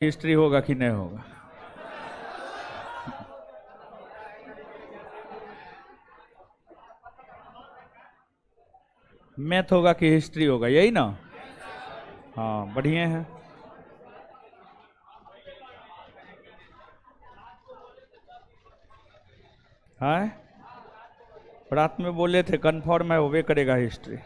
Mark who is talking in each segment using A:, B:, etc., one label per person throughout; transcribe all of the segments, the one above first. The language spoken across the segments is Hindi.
A: हिस्ट्री होगा कि नहीं होगा? मैथ होगा कि हिस्ट्री होगा, यही ना? हाँ, बढ़िया है। हाँ, रात में बोले थे कन्फर्म है, होवे करेगा हिस्ट्री।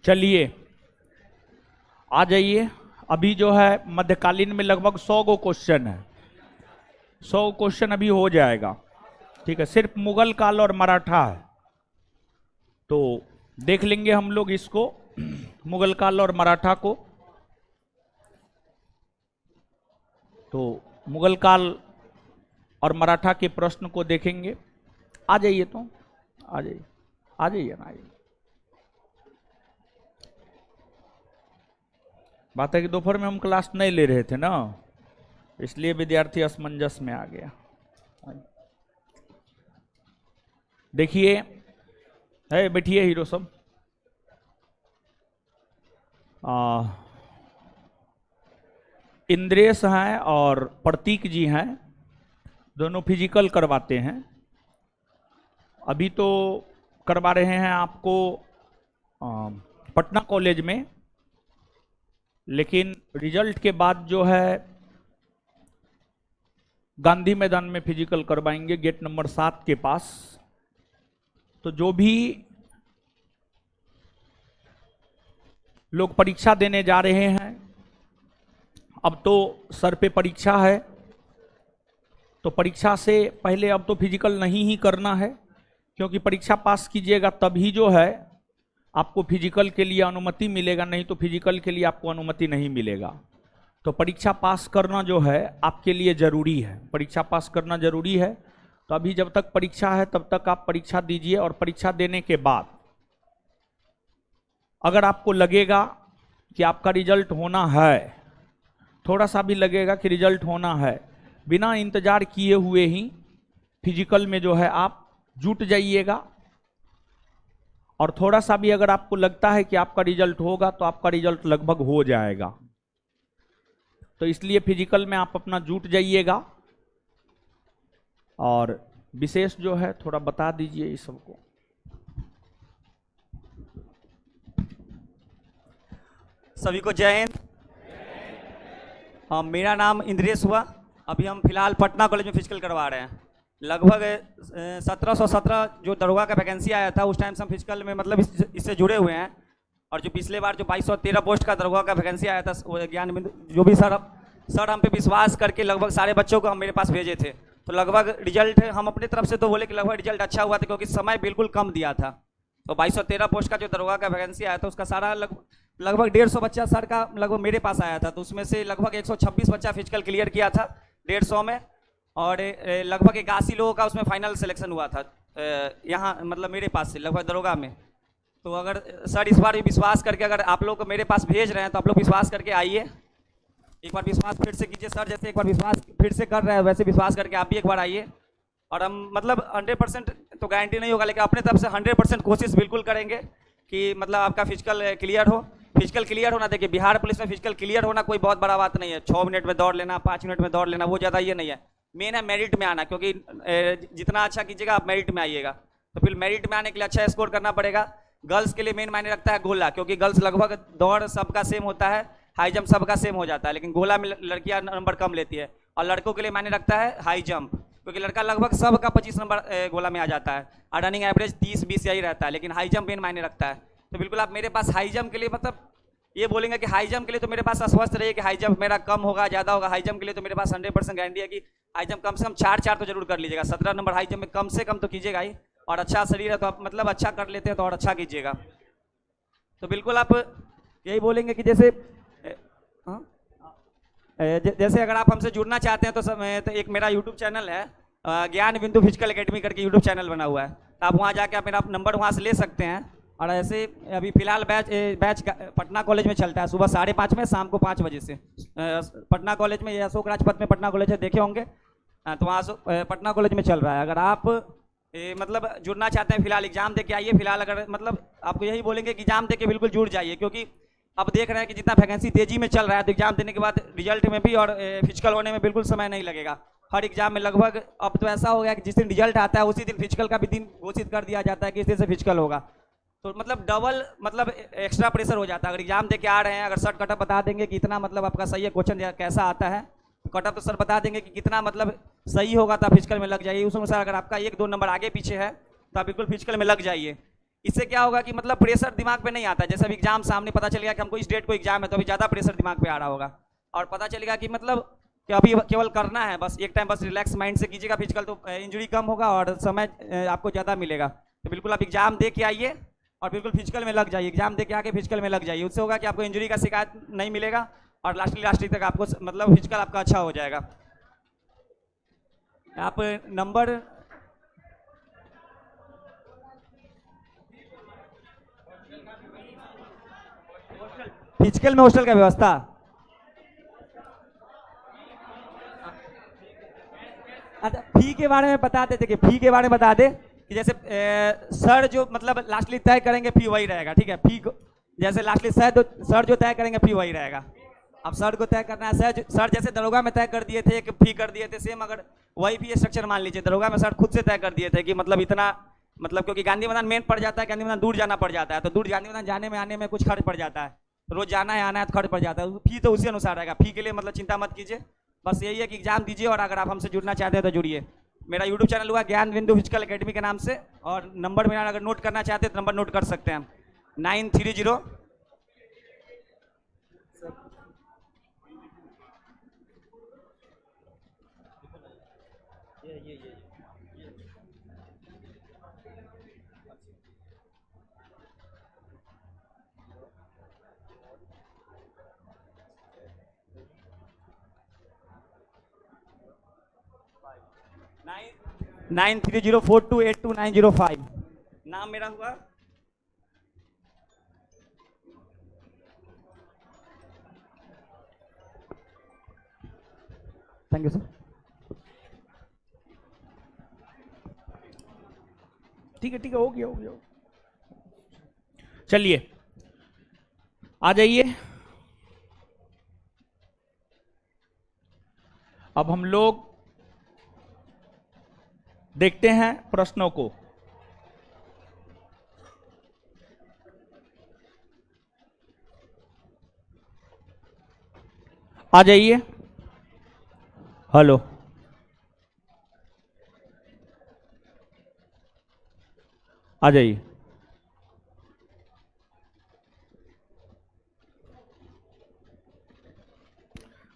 A: चलिए आ जाइए। अभी जो है मध्यकालीन में लगभग 100 गो क्वेश्चन है। 100 क्वेश्चन अभी हो जाएगा, ठीक है। सिर्फ मुगल काल और मराठा है, तो देख लेंगे हम लोग इसको, मुगल काल और मराठा को। तो मुगल काल और मराठा के प्रश्न को देखेंगे। आ जाइए, तो आ जाइए, आ जाइए ना, आइए। बात है कि दोपहर में हम क्लास नहीं ले रहे थे ना, इसलिए विद्यार्थी असमंजस में आ गया। देखिए, है बैठिए हीरो सब। इंद्रेश हैं और प्रतीक जी हैं, दोनों फिजिकल करवाते हैं। अभी तो करवा रहे हैं आपको पटना कॉलेज में, लेकिन रिजल्ट के बाद जो है गांधी मैदान में फिजिकल करवाएंगे, गेट नंबर 7 के पास। तो जो भी लोग परीक्षा देने जा रहे हैं, अब तो सर पे परीक्षा है, तो परीक्षा से पहले अब तो फिजिकल नहीं ही करना है, क्योंकि परीक्षा पास कीजिएगा तभी जो है आपको फिजिकल के लिए अनुमति मिलेगा, नहीं तो फिजिकल के लिए आपको अनुमति नहीं मिलेगा। तो परीक्षा पास करना जो है आपके लिए जरूरी है, परीक्षा पास करना जरूरी है। तो अभी जब तक परीक्षा है तब तक आप परीक्षा दीजिए, और परीक्षा देने के बाद अगर आपको लगेगा कि आपका रिजल्ट होना है, थोड़ा सा भी लगेगा कि रिजल्ट होना है, बिना इंतजार किए हुए ही फिजिकल में जो है आप जुट जाइएगा। और थोड़ा सा भी अगर आपको लगता है कि आपका रिजल्ट होगा, तो आपका रिजल्ट लगभग हो जाएगा। तो इसलिए फिजिकल में आप अपना जुट जाइएगा। और विशेष जो है थोड़ा बता दीजिए इस सबको।
B: सभी को जय हिंद। मेरा नाम इंद्रेश हुआ। अभी हम फिलहाल पटना कॉलेज में फिजिकल करवा रहे हैं। लगभग 1717 जो दरोगा का वैकेंसी आया था, उस टाइम से हम फिजिकल में मतलब इससे जुड़े हुए हैं। और जो पिछले बार जो 2213 पोस्ट का दरोगा का वैकेंसी आया था, वो ज्ञान बिंदु जो भी सर हम पे विश्वास करके लगभग सारे बच्चों को हम मेरे पास भेजे थे। तो लगभग रिजल्ट हम अपनी तरफ से तो बोले कि लगभग रिजल्ट अच्छा हुआ था, क्योंकि समय बिल्कुल कम दिया था। तो 2213 पोस्ट का जो दरोगा का वैकेंसी आया था, उसका सारा लगभग 150 बच्चा सर का लगभग मेरे पास आया था। तो उसमें से लगभग 126 बच्चा फिजिकल क्लियर किया था 150 में, और लगभग 81 लोगों का उसमें फाइनल सिलेक्शन हुआ था यहाँ मतलब मेरे पास से लगभग दरोगा में। तो अगर सर इस बार भी विश्वास करके अगर आप लोग को मेरे पास भेज रहे हैं, तो आप लोग विश्वास करके आइए। एक बार विश्वास फिर से कीजिए, सर जैसे एक बार विश्वास फिर से कर रहे हैं वैसे विश्वास करके आप भी एक बार आइए। और हम मतलब 100% तो गारंटी नहीं होगा, लेकिन अपने तरफ से 100% कोशिश बिल्कुल करेंगे कि मतलब आपका फिजिकल क्लियर हो। फिजिकल क्लियर होना, देखिए बिहार पुलिस में फिजिकल क्लियर होना कोई बहुत बड़ा बात नहीं है। 6 मिनट में दौड़ लेना, 5 मिनट में दौड़ लेना, वो ज़्यादा ये नहीं है। मेन है मेरिट में आना, क्योंकि जितना अच्छा कीजिएगा आप मेरिट में आइएगा। तो फिर मेरिट में आने के लिए अच्छा स्कोर करना पड़ेगा। गर्ल्स के लिए मेन मायने रखता है गोला, क्योंकि गर्ल्स लगभग दौड़ सबका सेम होता है, हाई जंप सबका सेम हो जाता है, लेकिन गोला में लड़कियां नंबर कम लेती है। और लड़कों के लिए मायने रखता है हाई जंप, क्योंकि लड़का लगभग सबका 25 नंबर गोला में आ जाता है, और रनिंग एवरेज 30-20 यही रहता है, लेकिन हाई जंप मेन मायने रखता है। तो बिल्कुल आप मेरे पास हाई जंप के लिए मतलब ये बोलेंगे कि हाई जंप के लिए तो मेरे पास आश्वस्त रहिए कि हाई जंप मेरा कम होगा ज़्यादा होगा। हाई जंप के लिए तो मेरे पास 100% गारंटी है कि हाई जंप कम से कम 4 तो जरूर कर लीजिएगा। 17 नंबर हाई जंप में कम से कम तो कीजिएगा ही। और अच्छा शरीर है तो आप मतलब अच्छा कर लेते हैं तो और अच्छा कीजिएगा। तो बिल्कुल आप यही बोलेंगे कि जैसे जैसे अगर आप हमसे जुड़ना चाहते हैं तो एक मेरा यूट्यूब चैनल है, ज्ञान बिंदु फिजिकल एकेडमी करके यूट्यूब चैनल बना हुआ है, तो आप वहाँ जाके अपना नंबर वहाँ से ले सकते हैं। और ऐसे अभी फिलहाल बैच पटना कॉलेज में चलता है, सुबह 5:30 में, शाम को 5 बजे से। पटना कॉलेज में, ये अशोक राजपथ में पटना कॉलेज है, देखे होंगे, तो वहाँ पटना कॉलेज में चल रहा है। अगर आप मतलब जुड़ना चाहते हैं, फिलहाल एग्जाम दे के आइए। फिलहाल अगर मतलब आपको यही बोलेंगे कि एग्जाम दे के बिल्कुल जुड़ जाइए, क्योंकि अब देख रहे हैं कि जितना वैकेंसी तेजी में चल रहा है, तो एग्जाम देने के बाद रिजल्ट में भी और फिजिकल होने में बिल्कुल समय नहीं लगेगा। हर एग्जाम में लगभग अब तो ऐसा हो गया कि जिस दिन रिजल्ट आता है उसी दिन फिजिकल का भी दिन घोषित कर दिया जाता है कि इस दिन से फिजिकल होगा। तो मतलब डबल मतलब एक्स्ट्रा प्रेशर हो जाता है। अगर एग्जाम दे के आ रहे हैं, अगर सर कटअप बता देंगे कि इतना मतलब आपका सही है, क्वेश्चन कैसा आता है, कटअप तो सर बता देंगे कि कितना मतलब सही होगा, तो फिजिकल में लग जाइए। उस अनुसार अगर आपका 1-2 नंबर आगे पीछे है तो आप बिल्कुल फिजिकल में लग जाइए। इससे क्या होगा कि मतलब प्रेशर दिमाग पे नहीं आता। जैसे अभी एग्जाम सामने पता चलेगा कि हमको इस डेट को एग्जाम है, तो अभी ज़्यादा प्रेशर दिमाग पे आ रहा होगा, और पता चलेगा कि मतलब कि अभी केवल करना है, बस एक टाइम बस रिलैक्स माइंड से कीजिएगा फिजिकल, तो इंजरी कम होगा और समय आपको ज़्यादा मिलेगा। तो बिल्कुल आप एग्जाम दे के आइए और बिल्कुल फिजिकल में लग जाइए। एग्जाम दे के आके फिजिकल में लग जाइए, उससे होगा कि आपको इंजरी का शिकायत नहीं मिलेगा और लास्ट तक आपको मतलब फिजिकल आपका अच्छा हो जाएगा। आप नंबर फिजिकल में हॉस्टल का व्यवस्था, अच्छा फी के बारे में बता देते कि फी के बारे में बता दे कि जैसे सर जो मतलब लास्टली तय करेंगे फी वही रहेगा, ठीक है। फी जैसे लास्टली सर जो तय करेंगे फी वही रहेगा। अब सर को तय करना है, सर जैसे दरोगा में तय कर दिए थे कि फी कर दिए थे, सेम अगर वही फी स्ट्रक्चर मान लीजिए दरोगा में सर खुद से तय कर दिए थे कि मतलब इतना, मतलब क्योंकि गांधी मैदान मेन पड़ जाता है, गांधी मैदान दूर जाना पड़ जाता है, तो दूर गांधी मैदान जाने में आने में कुछ खर्च पड़ जाता है, तो रोज जाना है आना है तो खर्च पड़ जाता है। फी तो उसी अनुसार रहेगा। फी के लिए मतलब चिंता मत कीजिए, बस यही है कि एग्जाम दीजिए और अगर आप हमसे जुड़ना चाहते हैं तो जुड़िए। मेरा यूट्यूब चैनल हुआ ज्ञान बिंदु फिजिकल एकेडमी के नाम से, और नंबर मेरा अगर नोट करना चाहते हैं तो नंबर नोट कर सकते हैं 930 9304282905। नाम मेरा हुआ थैंक यू सर।
A: ठीक है हो गया। चलिए आ जाइए। अब हम लोग देखते हैं प्रश्नों को। आ जाइए। हेलो, आ जाइए।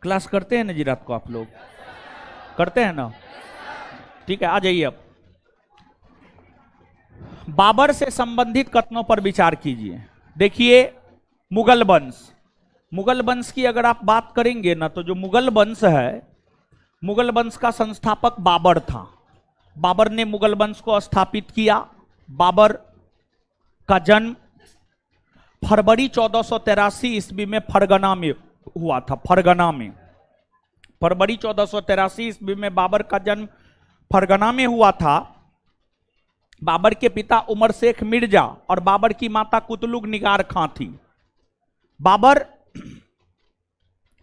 A: क्लास करते हैं ना जी, रात को आप लोग करते हैं ना? ठीक है, आ जाइए। अब बाबर से संबंधित कथनों पर विचार कीजिए। देखिए, मुगल वंश की अगर आप बात करेंगे ना, तो जो मुगल वंश है, मुगल वंश का संस्थापक बाबर था। बाबर ने मुगल वंश को स्थापित किया। बाबर का जन्म फरवरी 1483 ईस्वी में फरगना में हुआ था। फरवरी 1483 ईस्वी में बाबर का जन्म फरगना में हुआ था। बाबर के पिता उमर शेख मिर्जा और बाबर की माता कुतलुग निगार खां थी। बाबर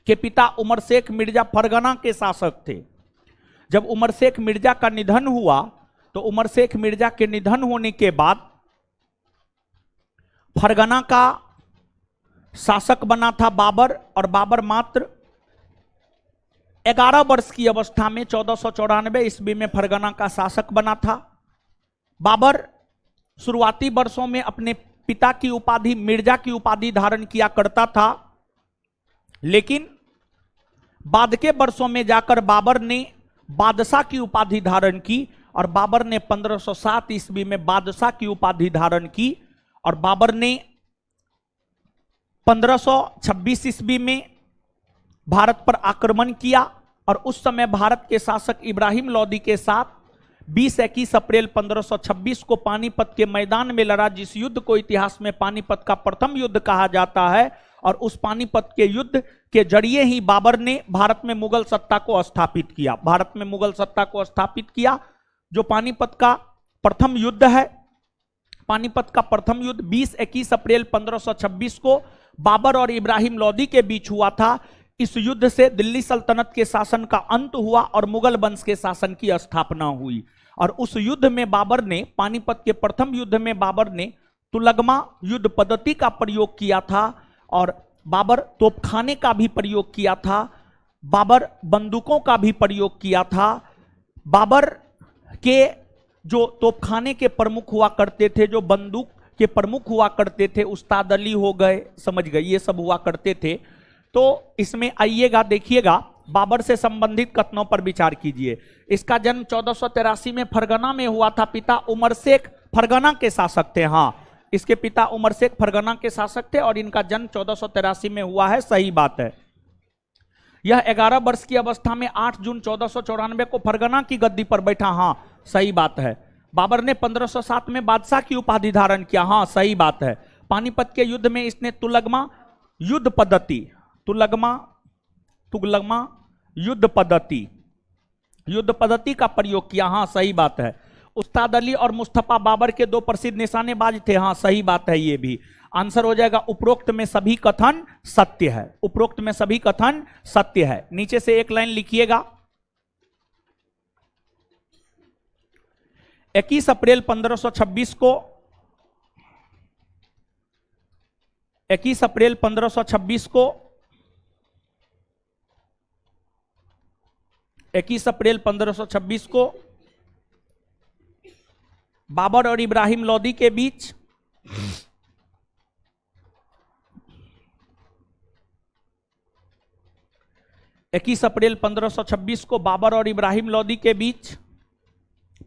A: के पिता उमर शेख मिर्जा फरगना के शासक थे। जब उमर शेख मिर्जा का निधन हुआ, तो उमर शेख मिर्जा के निधन होने के बाद फरगना का शासक बना था बाबर, और बाबर मात्र 11 वर्ष की अवस्था में 1494 ईस्वी में फरगना का शासक बना था। बाबर शुरुआती वर्षों में अपने पिता की उपाधि मिर्जा की उपाधि धारण किया करता था, लेकिन बाद के वर्षों में जाकर बाबर ने बादशाह की उपाधि धारण की, और बाबर ने 1507 ईस्वी में बादशाह की उपाधि धारण की, और बाबर ने 1526 ईस्वी में भारत पर आक्रमण किया और उस समय भारत के शासक इब्राहिम लोदी के साथ 20-21 अप्रैल 1526 को पानीपत के मैदान में लड़ा, जिस युद्ध को इतिहास में पानीपत का प्रथम युद्ध कहा जाता है। और उस पानीपत के युद्ध के जरिए ही बाबर ने भारत में मुगल सत्ता को स्थापित किया। भारत में मुगल सत्ता को स्थापित किया। जो पानीपत का प्रथम युद्ध है, पानीपत का प्रथम युद्ध 20-21 अप्रैल 1526 को बाबर और इब्राहिम लोदी के बीच हुआ था। इस युद्ध से दिल्ली सल्तनत के शासन का अंत हुआ और मुगल वंश के शासन की स्थापना हुई। और उस युद्ध में बाबर ने, पानीपत के प्रथम युद्ध में बाबर ने तुलगमा युद्ध पद्धति का प्रयोग किया था और बाबर तोपखाने का भी प्रयोग किया था, बाबर बंदूकों का भी प्रयोग किया था। बाबर के जो तोपखाने के प्रमुख हुआ करते थे, जो बंदूक के प्रमुख हुआ करते थे, उस्ताद अली हो गए, समझ गए, ये सब हुआ करते थे। तो इसमें आइएगा, देखिएगा, बाबर से संबंधित कथनों पर विचार कीजिए। इसका जन्म 1483 में फरगना में हुआ था। पिता उमर शेख फरगना के शासक थे। हाँ, इसके पिता उमर शेख फरगना के शासक थे और इनका जन्म 1483 में हुआ है, सही बात है। यह 11 वर्ष की अवस्था में 8 जून 1494 को फरगना की गद्दी पर बैठा। हाँ, सही बात है। बाबर ने 1507 में बादशाह की उपाधि धारण किया। हाँ, सही बात है। पानीपत के युद्ध में इसने तुलगमा युद्ध पद्धति युद्ध पद्धति का प्रयोग किया। हाँ, सही बात है। उस्ताद अली और मुस्तफा बाबर के 2 प्रसिद्ध निशानेबाज थे। हाँ, सही बात है। ये भी आंसर हो जाएगा। उपरोक्त में सभी कथन सत्य है। उपरोक्त में सभी कथन सत्य है। नीचे से एक लाइन लिखिएगा। 21 अप्रैल 1526 को 21 अप्रैल 1526 को 21 अप्रैल 1526 को बाबर और इब्राहिम लोदी के बीच इक्कीस अप्रैल 1526 को बाबर और इब्राहिम लोदी के बीच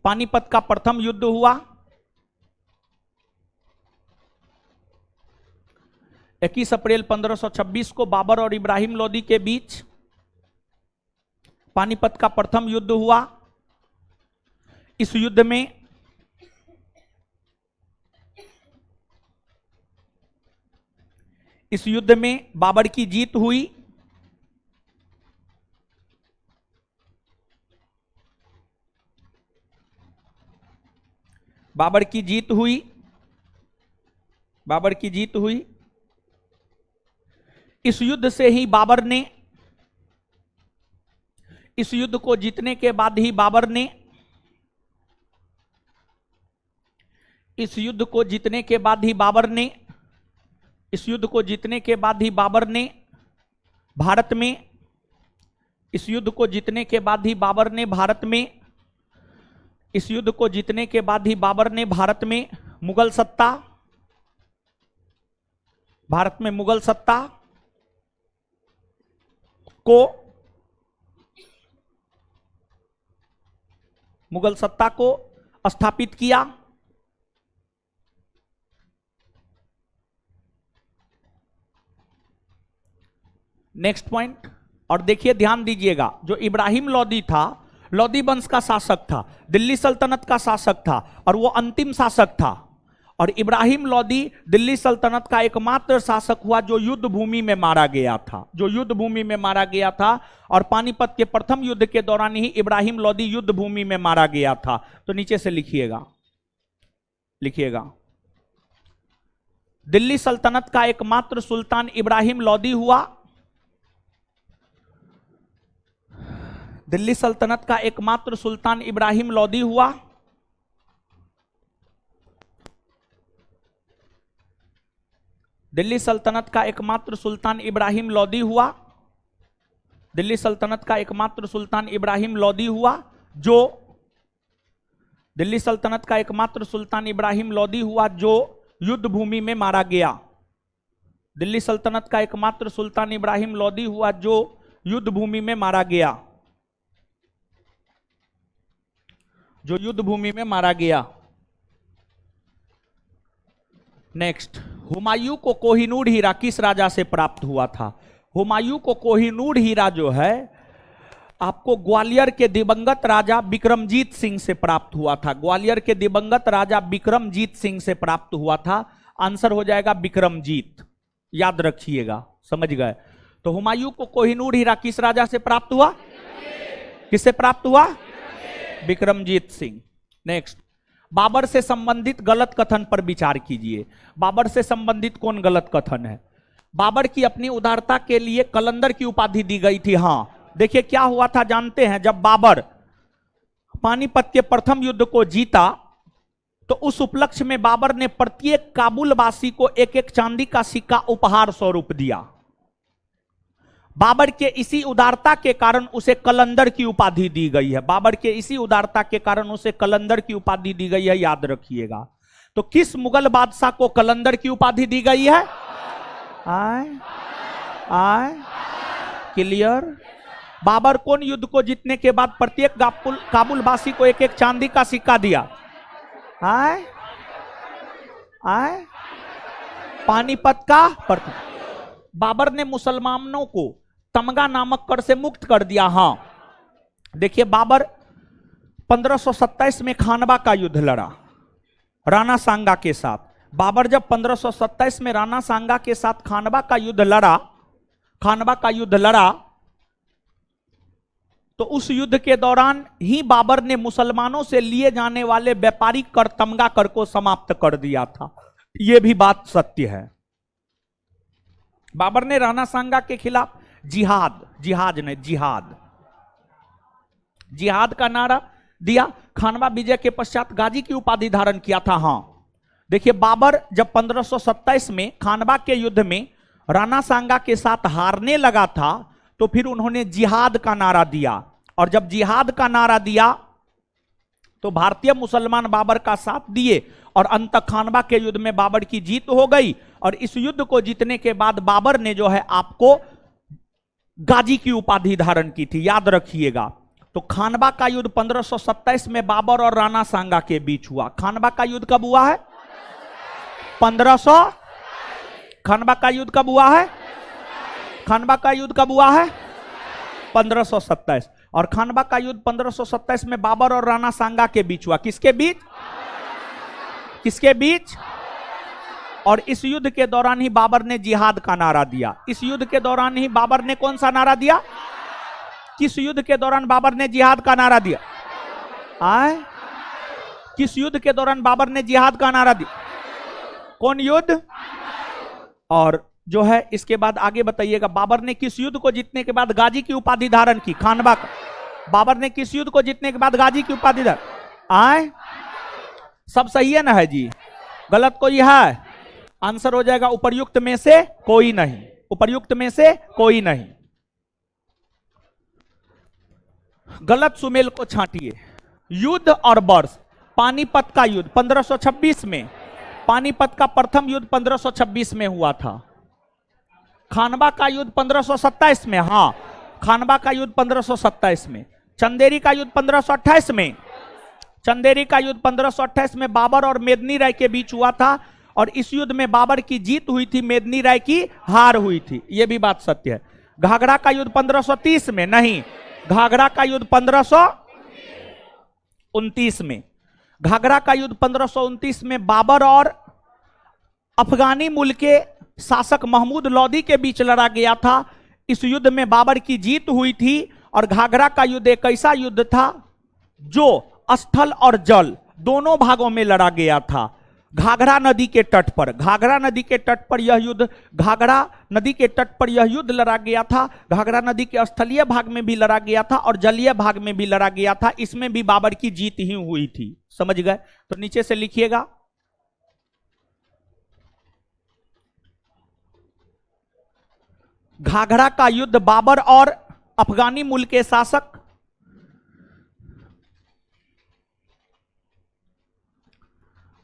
A: पानीपत का प्रथम युद्ध हुआ। 21 अप्रैल 1526 को बाबर और इब्राहिम लोदी के बीच पानीपत का प्रथम युद्ध हुआ। इस युद्ध में बाबर की जीत हुई। बाबर की जीत हुई। इस युद्ध से ही बाबर ने, इस युद्ध को जीतने के बाद ही बाबर ने, इस युद्ध को जीतने के बाद ही बाबर ने, इस युद्ध को जीतने के बाद ही बाबर ने भारत में, इस युद्ध को जीतने के बाद ही बाबर ने भारत में, इस युद्ध को जीतने के बाद ही बाबर ने भारत में मुगल सत्ता, भारत में मुगल सत्ता को स्थापित किया। नेक्स्ट पॉइंट, और देखिए ध्यान दीजिएगा, जो इब्राहिम लोदी था, लोदी वंश का शासक था, दिल्ली सल्तनत का शासक था और वो अंतिम शासक था। और इब्राहिम लोदी दिल्ली सल्तनत का एकमात्र शासक हुआ जो युद्ध भूमि में मारा गया था, जो युद्ध भूमि में मारा गया था। और पानीपत के प्रथम युद्ध के दौरान ही इब्राहिम लोदी युद्ध भूमि में मारा गया था। तो नीचे से लिखिएगा, दिल्ली सल्तनत का एकमात्र सुल्तान इब्राहिम लोदी हुआ। दिल्ली सल्तनत का एकमात्र सुल्तान इब्राहिम लोदी हुआ। दिल्ली सल्तनत का एकमात्र सुल्तान इब्राहिम लोदी हुआ। दिल्ली सल्तनत का एकमात्र सुल्तान इब्राहिम लोदी हुआ, जो दिल्ली सल्तनत का एकमात्र सुल्तान इब्राहिम लोदी हुआ जो युद्ध भूमि में मारा गया। दिल्ली सल्तनत का एकमात्र सुल्तान इब्राहिम लोदी हुआ जो युद्ध भूमि में मारा गया, जो युद्ध भूमि में मारा गया। नेक्स्ट, हुमायूं को कोहिनूर हीरा किस राजा से प्राप्त हुआ था? हुमायूं को कोहिनूर हीरा जो है आपको ग्वालियर के दिवंगत राजा विक्रमजीत सिंह से प्राप्त हुआ था। ग्वालियर के दिवंगत राजा विक्रमजीत सिंह से प्राप्त हुआ था। आंसर हो जाएगा विक्रमजीत, याद रखिएगा, समझ गए। तो हुमायूं को कोहिनूर हीरा किस राजा से प्राप्त हुआ? किससे प्राप्त हुआ? विक्रमजीत सिंह। नेक्स्ट, बाबर से संबंधित गलत कथन पर विचार कीजिए। बाबर से संबंधित कौन गलत कथन है? बाबर की अपनी उदारता के लिए कलंदर की उपाधि दी गई थी। हाँ, देखिए क्या हुआ था जानते हैं। जब बाबर पानीपत के प्रथम युद्ध को जीता तो उस उपलक्ष्य में बाबर ने प्रत्येक काबुल वासी को एक एक चांदी का सिक्का उपहार स्वरूप दिया। बाबर के इसी उदारता के कारण उसे कलंदर की उपाधि दी गई है। बाबर के इसी उदारता के कारण उसे कलंदर की उपाधि दी गई है, याद रखिएगा। तो किस मुगल बादशाह को कलंदर की उपाधि दी गई है? आए क्लियर? बाबर कौन युद्ध को जीतने के बाद प्रत्येक काबुल वासी को एक एक चांदी का सिक्का दिया? आए पानीपत का बाबर ने मुसलमानों को तमगा नामक कर से मुक्त कर दिया। हाँ, देखिए बाबर 1527 में खानवा का युद्ध लड़ा राणा सांगा के साथ। बाबर जब 1527 में राणा सांगा के साथ खानवा का युद्ध लड़ा तो उस युद्ध के दौरान ही बाबर ने मुसलमानों से लिए जाने वाले व्यापारिक कर तमगा कर को समाप्त कर दिया था। यह भी बात सत्य है। बाबर ने राणा सांगा के खिलाफ जिहाद का नारा दिया। खानवा विजय के पश्चात गाजी की उपाधि धारण किया था। हाँ, देखिए बाबर जब 1527 में खानवा के युद्ध में राणा सांगा के साथ हारने लगा था तो फिर उन्होंने जिहाद का नारा दिया, और जब जिहाद का नारा दिया तो भारतीय मुसलमान बाबर का साथ दिए और अंत खानवा के युद्ध में बाबर की जीत हो गई। और इस युद्ध को जीतने के बाद बाबर ने जो है आपको गाजी की उपाधि धारण की थी, याद रखिएगा। तो खानवा का युद्ध 1527 में बाबर और राणा सांगा के बीच हुआ। खानवा का युद्ध कब हुआ है? 1500। खानवा का युद्ध कब हुआ है? खानवा का युद्ध कब हुआ है? 1527। और खानवा का युद्ध 1527 में बाबर और राणा सांगा के बीच हुआ। किसके बीच? किसके बीच? और इस युद्ध के दौरान ही बाबर ने जिहाद का नारा दिया। इस युद्ध के दौरान ही बाबर ने कौन सा नारा दिया? किस युद्ध के दौरान बाबर ने जिहाद का नारा दिया? किस युद्ध के दौरान बाबर ने जिहाद का नारा दिया? कौन युद्ध? और जो है इसके बाद आगे बताइएगा, बाबर ने किस युद्ध को जीतने के बाद गाजी की उपाधि धारण की? खानवा का। बाबर ने किस युद्ध को जीतने के बाद गाजी की उपाधि धारण? सब सही है ना है जी? गलत कोई है? आंसर हो जाएगा उपर्युक्त में से कोई नहीं। उपर्युक्त में से कोई नहीं। गलत सुमेल को छांटिए। युद्ध और वर्ष। पानीपत का युद्ध 1526 में, पानीपत का प्रथम युद्ध 1526 में हुआ था। खानवा का युद्ध 1527 में। हाँ, खानवा का युद्ध 1527 में। चंदेरी का युद्ध 1528 में। चंदेरी का युद्ध 1528 में बाबर और मेदिनी राय के बीच हुआ था, और इस युद्ध में बाबर की जीत हुई थी, मेदिनी राय की हार हुई थी। यह भी बात सत्य है। घाघरा का युद्ध 1530 में नहीं, घाघरा का युद्ध 1529 में। घाघरा का युद्ध 1529 में बाबर और अफगानी मूल के शासक महमूद लोदी के बीच लड़ा गया था। इस युद्ध में बाबर की जीत हुई थी, और घाघरा का युद्ध एक ऐसा युद्ध था जो स्थल और जल दोनों भागों में लड़ा गया था। घाघरा नदी के तट पर, घाघरा नदी के तट पर यह युद्ध, घाघरा नदी के तट पर यह युद्ध लड़ा गया था। घाघरा नदी के स्थलीय भाग में भी लड़ा गया था और जलीय भाग में भी लड़ा गया था। इसमें भी बाबर की जीत ही हुई थी। समझ गए? तो नीचे से लिखिएगा, घाघरा का युद्ध बाबर और अफगानी मूल के शासक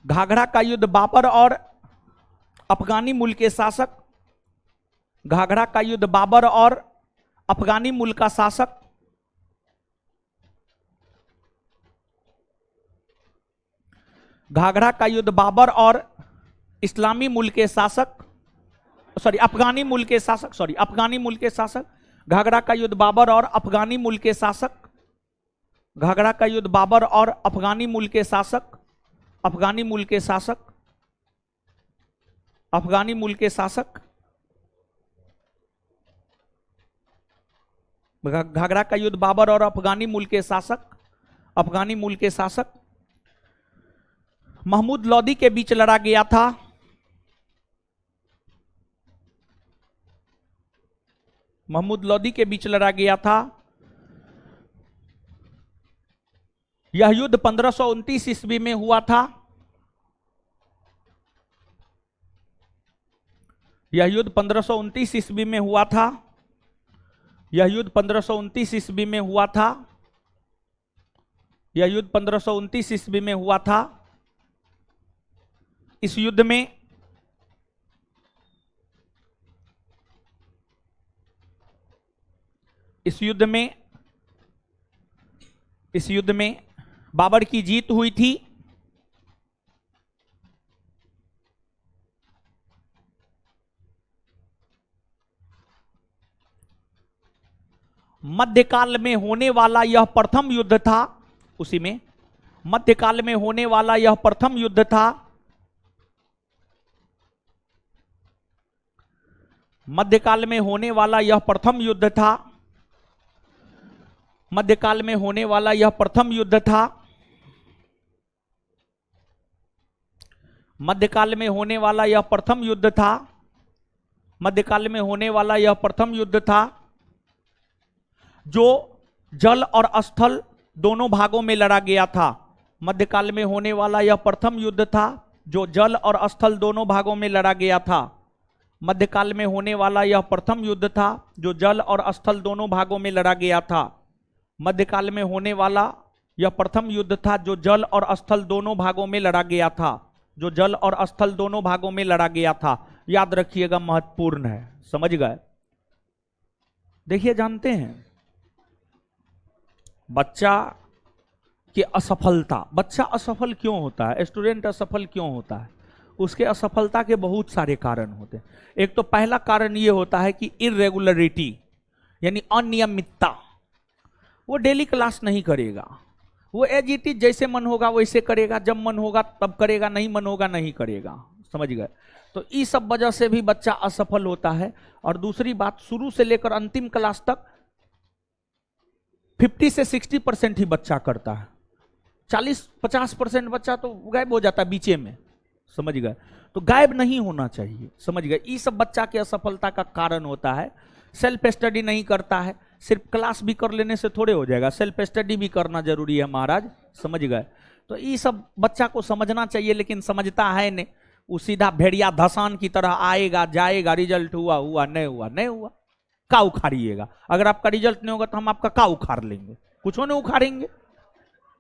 A: घाघरा का युद्ध बाबर और अफगानी मूल के शासक, घाघरा का युद्ध बाबर और अफगानी मूल का शासक घाघरा का युद्ध बाबर और इस्लामी मूल के शासक, अफगानी मूल के शासक, अफगानी मूल के शासक। घाघरा का युद्ध बाबर और अफगानी मूल के शासक, घाघरा का युद्ध बाबर और अफगानी मूल के शासक, अफगानी मूल के शासक, अफगानी मूल के शासक, घाघरा का युद्ध बाबर और अफगानी मूल के शासक, अफगानी मूल के शासक महमूद लोदी के बीच लड़ा गया था। महमूद लोदी के बीच लड़ा गया था। यह युद्ध 1529 ईस्वी में हुआ था। यह युद्ध 1529 ईस्वी में हुआ था। यह युद्ध 1529 ईस्वी में हुआ था। यह युद्ध 1529 ईस्वी में हुआ था। इस युद्ध में इस युद्ध में बाबर की जीत हुई थी। मध्यकाल में होने वाला यह प्रथम युद्ध था। उसी में मध्यकाल में होने वाला यह प्रथम युद्ध था। मध्यकाल में होने वाला यह प्रथम युद्ध था। मध्यकाल में होने वाला यह प्रथम युद्ध था। मध्यकाल में होने वाला यह प्रथम युद्ध था। मध्यकाल में होने वाला यह प्रथम युद्ध था जो जल और स्थल दोनों भागों में लड़ा गया था। मध्यकाल में होने वाला यह प्रथम युद्ध था जो जल और स्थल दोनों भागों में लड़ा गया था। मध्यकाल में होने वाला यह प्रथम युद्ध था जो जल और स्थल दोनों भागों में लड़ा गया था। मध्यकाल में होने वाला यह प्रथम युद्ध था जो जल और स्थल दोनों भागों में लड़ा गया था। जो जल और स्थल दोनों भागों में लड़ा गया था। याद रखिएगा, महत्वपूर्ण है। समझ गए? देखिए, जानते हैं बच्चा की असफलता, बच्चा असफल क्यों होता है, स्टूडेंट असफल क्यों होता है? उसके असफलता के बहुत सारे कारण होते हैं। एक तो पहला कारण यह होता है कि इरेगुलरिटी, यानी अनियमितता। वो डेली क्लास नहीं करेगा, वो एज इट इज जैसे मन होगा वैसे करेगा, जब मन होगा तब करेगा, नहीं मन होगा नहीं करेगा। समझ गए? तो इस सब वजह से भी बच्चा असफल होता है। और दूसरी बात, शुरू से लेकर अंतिम क्लास तक 50 से 60% ही बच्चा करता है। 40-50% बच्चा तो गायब हो जाता है बीचे में। समझ गए? तो गायब नहीं होना चाहिए। समझ गए? ये सब बच्चा की असफलता का कारण होता है। सेल्फ स्टडी नहीं करता है। सिर्फ क्लास भी कर लेने से थोड़े हो जाएगा, सेल्फ स्टडी भी करना जरूरी है महाराज। समझ गए? तो ये सब बच्चा को समझना चाहिए, लेकिन समझता है नहीं। वो सीधा भेड़िया धसान की तरह आएगा जाएगा, रिजल्ट हुआ हुआ, नहीं हुआ नहीं हुआ, का उखाड़िएगा। अगर आपका रिजल्ट नहीं होगा तो हम आपका का उखाड़ लेंगे, कुछ नहीं उखाड़ेंगे।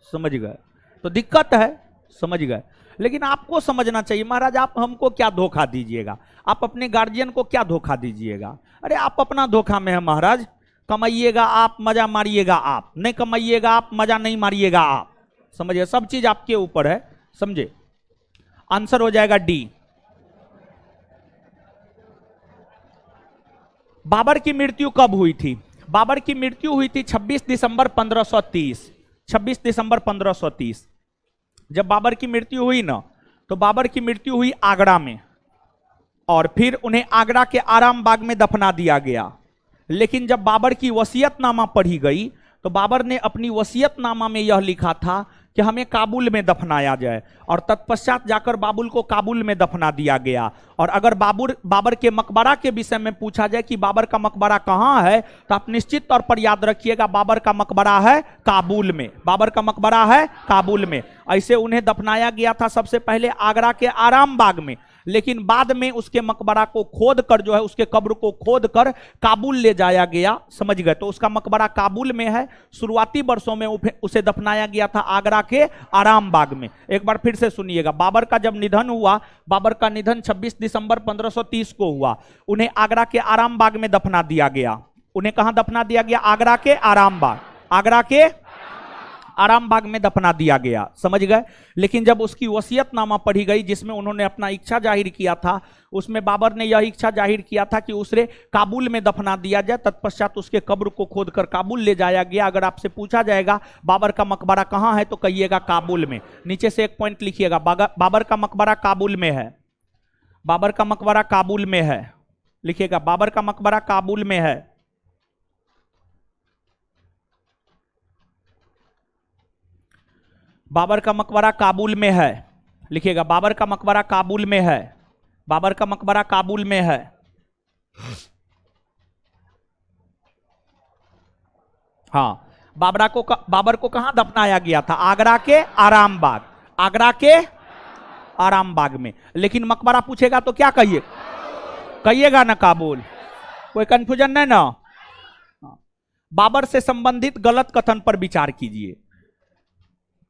A: समझ गए? तो दिक्कत है। समझ गए? लेकिन आपको समझना चाहिए महाराज, आप हमको क्या धोखा दीजिएगा, आप अपने गार्जियन को क्या धोखा दीजिएगा। अरे आप अपना धोखा में है महाराज। कमाइएगा आप, मजा मारिएगा आप, नहीं कमाइएगा आप, मजा नहीं मारिएगा आप। समझिए? सब चीज आपके ऊपर है। समझे? आंसर हो जाएगा डी। बाबर की मृत्यु कब हुई थी? बाबर की मृत्यु हुई थी 26 दिसंबर 1530। 26 दिसंबर 1530 जब बाबर की मृत्यु हुई ना, तो बाबर की मृत्यु हुई आगरा में, और फिर उन्हें आगरा के आराम बाग में दफना दिया गया। लेकिन जब बाबर की वसीयतनामा पढ़ी गई, तो बाबर ने अपनी वसीयतनामा में यह लिखा था कि हमें काबुल में दफनाया जाए, और तत्पश्चात जाकर बाबुल को काबुल में दफना दिया गया। और अगर बाबर के मकबरा के विषय में पूछा जाए कि बाबर का मकबरा कहाँ है, तो आप निश्चित तौर पर याद रखिएगा, बाबर का मकबरा है काबुल में। बाबर का मकबरा है काबुल में। ऐसे उन्हें दफनाया गया था सबसे पहले आगरा के आराम बाग में, लेकिन बाद में उसके मकबरा को खोद कर, जो है उसके कब्र को खोद कर काबुल ले जाया गया। समझ गए? तो उसका मकबरा काबुल में है। शुरुआती वर्षों में उसे दफनाया गया था आगरा के आराम बाग में। एक बार फिर से सुनिएगा, बाबर का जब निधन हुआ, बाबर का निधन 26 दिसंबर 1530 को हुआ। उन्हें आगरा के आराम बाग में दफना दिया गया। उन्हें कहां दफना दिया गया? आगरा के आराम बाग। आगरा के आराम बाग में दफना दिया गया, समझ गए। लेकिन जब उसकी वसीयतनामा पढ़ी गई जिसमें उन्होंने अपना इच्छा जाहिर किया था, उसमें बाबर ने यह इच्छा जाहिर किया था कि उसे काबुल में दफना दिया जाए। तत्पश्चात उसके कब्र को खोदकर काबुल ले जाया गया। अगर आपसे पूछा जाएगा बाबर का मकबरा कहाँ है तो कहिएगा काबुल में। नीचे से एक पॉइंट लिखिएगा, बाबर का मकबरा काबुल में है। बाबर का मकबरा काबुल में है, लिखिएगा बाबर का मकबरा काबुल में है। बाबर का मकबरा काबुल में है, लिखिएगा बाबर का मकबरा काबुल में है। बाबर का मकबरा काबुल में है। हाँ, बाबर को कहां दफनाया गया था? आगरा के आराम बाग, आगरा के आराम बाग में। लेकिन मकबरा पूछेगा तो क्या कहिए, कहिएगा ना काबुल, कोई कंफ्यूजन नहीं ना। बाबर से संबंधित गलत कथन पर विचार कीजिए।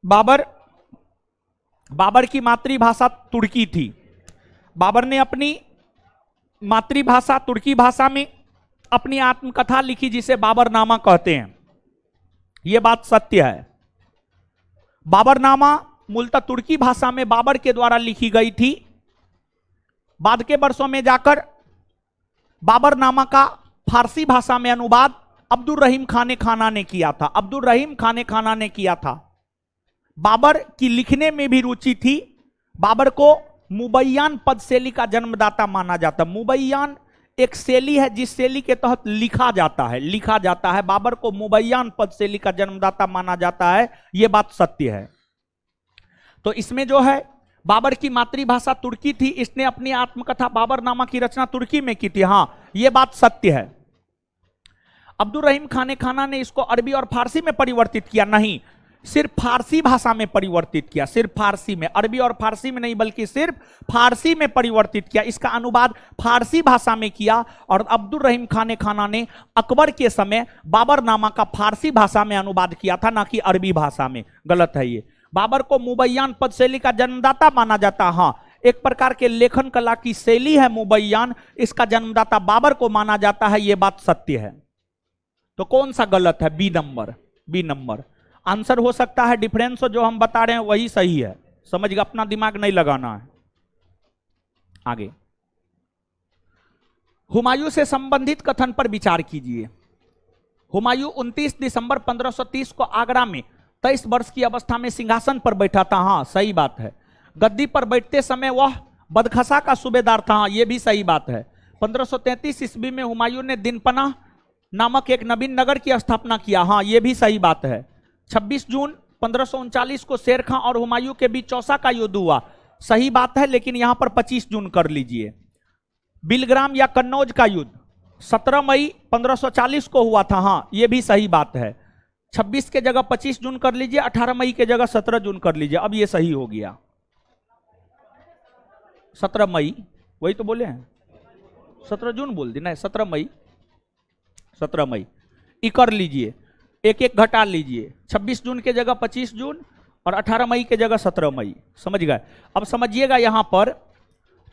A: बाबर की मातृभाषा तुर्की थी। बाबर ने अपनी मातृभाषा तुर्की भाषा में अपनी आत्मकथा लिखी जिसे बाबरनामा कहते हैं। यह बात सत्य है। बाबरनामा मूलतः तुर्की भाषा में बाबर के द्वारा लिखी गई थी। बाद के वर्षों में जाकर बाबरनामा का फारसी भाषा में अनुवाद अब्दुल रहीम खाने खाना ने किया था। अब्दुल रहीम खाने खाना ने किया था। बाबर की लिखने में भी रुचि थी। बाबर को मुबैयान पद शैली का जन्मदाता माना जाता है। मुबैयान एक शैली है जिस शैली के तहत लिखा जाता है। बाबर को मुबैयान पद शैली का जन्मदाता माना जाता है। यह बात सत्य है। तो इसमें जो है बाबर की मातृभाषा तुर्की थी। इसने अपनी आत्मकथा बाबरनामा की रचना तुर्की में की थी। हां, यह बात सत्य है। अब्दुल रहीम खाने खाना ने इसको अरबी और फारसी में परिवर्तित किया नहीं, सिर्फ फारसी भाषा में परिवर्तित किया। सिर्फ फारसी में, अरबी और फारसी में नहीं बल्कि सिर्फ फारसी में परिवर्तित किया। इसका अनुवाद फारसी भाषा में किया और अब्दुल रहीम खाने खाना ने अकबर के समय बाबरनामा का फारसी भाषा में अनुवाद किया था, ना कि अरबी भाषा में। गलत है ये। बाबर को मुबैयान पद शैली का जन्मदाता माना जाता। हाँ, एक प्रकार के लेखन कला की शैली है मुबैयान, इसका जन्मदाता बाबर को माना जाता है। यह बात सत्य है। तो कौन सा गलत है? B number. B number answer हो सकता है। डिफरेंस जो हम बता रहे हैं वही सही है। समझ गए, अपना दिमाग नहीं लगाना है। आगे, हुमायूं से संबंधित कथन पर विचार कीजिए। हुमायूं 29 दिसंबर 1530 को आगरा में 23 वर्ष की अवस्था में सिंहासन पर बैठा था। हाँ, सही बात है। गद्दी पर बैठते समय वह बदखसा का सूबेदार था। हाँ, यह भी सही बात है। 1533 ईस्वी में हुमायूं ने दिनपना नामक एक नवीन नगर की स्थापना किया। हाँ, यह भी सही बात है। 26 जून 1539 को शेर खां और हुमायूं के बीच चौसा का युद्ध हुआ। सही बात है, लेकिन यहां पर 25 जून कर लीजिए। बिलग्राम या कन्नौज का युद्ध 17 मई 1540 को हुआ था। हां, यह भी सही बात है। 26 के जगह 25 जून कर लीजिए, 18 मई के जगह 17 जून कर लीजिए। अब यह सही हो गया। 17 मई, वही तो बोले हैं। 17 जून बोल दी ना, 17 मई। 17 मई ई कर लीजिए, एक एक घटा लीजिए। 26 जून के जगह 25 जून और 18 मई के जगह 17 मई। समझ गए। अब समझिएगा, यहां पर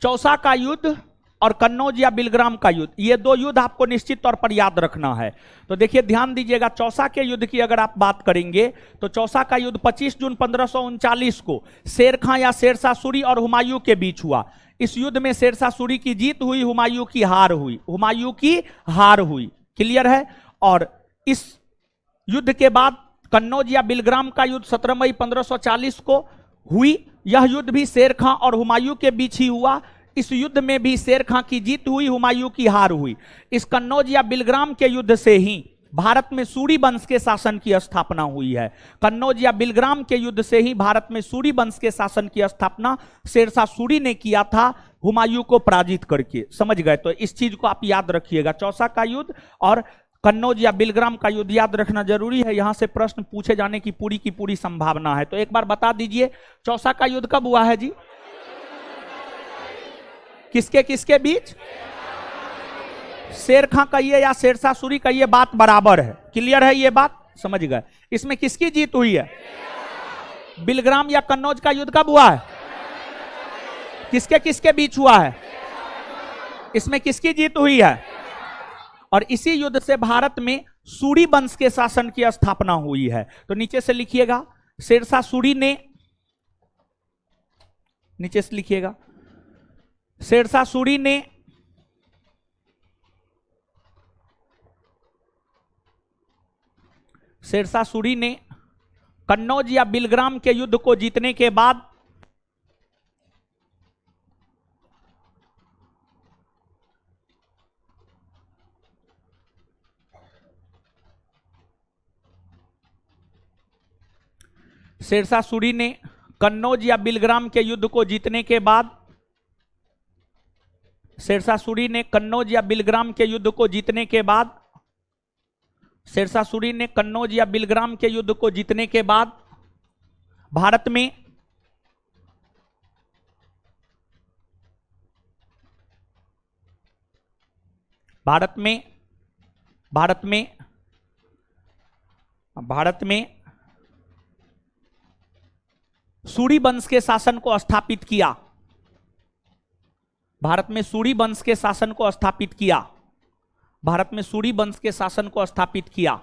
A: चौसा का युद्ध और कन्नौज या बिलग्राम का युद्ध, ये दो युद्ध आपको निश्चित तौर पर याद रखना है। तो देखिए, ध्यान दीजिएगा, चौसा के युद्ध की अगर आप बात करेंगे तो चौसा का युद्ध 25 जून 1539 को शेर खां या शेरशाह सूरी और हुमायूं के बीच हुआ। इस युद्ध में शेरशाह सूरी की जीत हुई, हुमायूं की हार हुई। हुमायूं की हार हुई। क्लियर है। और इस युद्ध के बाद कन्नौज या बिलग्राम का युद्ध 17 मई 1540 को हुई। यह युद्ध भी शेर खां और हुमायूं के बीच ही हुआ। इस युद्ध में भी शेर खां की जीत हुई, हुमायूं की हार हुई। इस कन्नौज या बिलग्राम के युद्ध से ही भारत में सूरी वंश के शासन की स्थापना हुई है। कन्नौज या बिलग्राम के युद्ध से ही भारत में सूरी वंश के शासन की स्थापना शेरशाह सूरी ने किया था, हुमायूं को पराजित करके। समझ गए। तो इस चीज को आप याद रखिएगा। चौसा का युद्ध और कन्नौज या बिलग्राम का युद्ध याद रखना जरूरी है। यहां से प्रश्न पूछे जाने की पूरी संभावना है। तो एक बार बता दीजिए, चौसा का युद्ध कब हुआ है जी? किसके किसके बीच? शेर खां कहिए या शेरशाह सूरी कहिए, बात बराबर है। क्लियर है ये बात? समझ गए। इसमें किसकी जीत हुई है? बिलग्राम या कन्नौज का युद्ध कब हुआ है? किसके किसके बीच हुआ है? इसमें किसकी जीत हुई है? और इसी युद्ध से भारत में सूरी वंश के शासन की स्थापना हुई है। तो नीचे से लिखिएगा, शेरशाह सूरी ने, नीचे से लिखिएगा, शेरशाह सूरी ने शेरशाह सूरी ने कन्नौज या बिलग्राम के युद्ध को जीतने के बाद शेरशाह सूरी ने कन्नौज या बिलग्राम के युद्ध को जीतने के बाद शेरशाह सूरी ने कन्नौज या बिलग्राम के युद्ध को जीतने के बाद शेरशाह सूरी ने कन्नौज या बिलग्राम के युद्ध को जीतने के बाद भारत में भारत में भारत में भारत में सूरी वंश के शासन को स्थापित किया। भारत में सूरी वंश के शासन को स्थापित किया। भारत में सूरी वंश के शासन को स्थापित किया।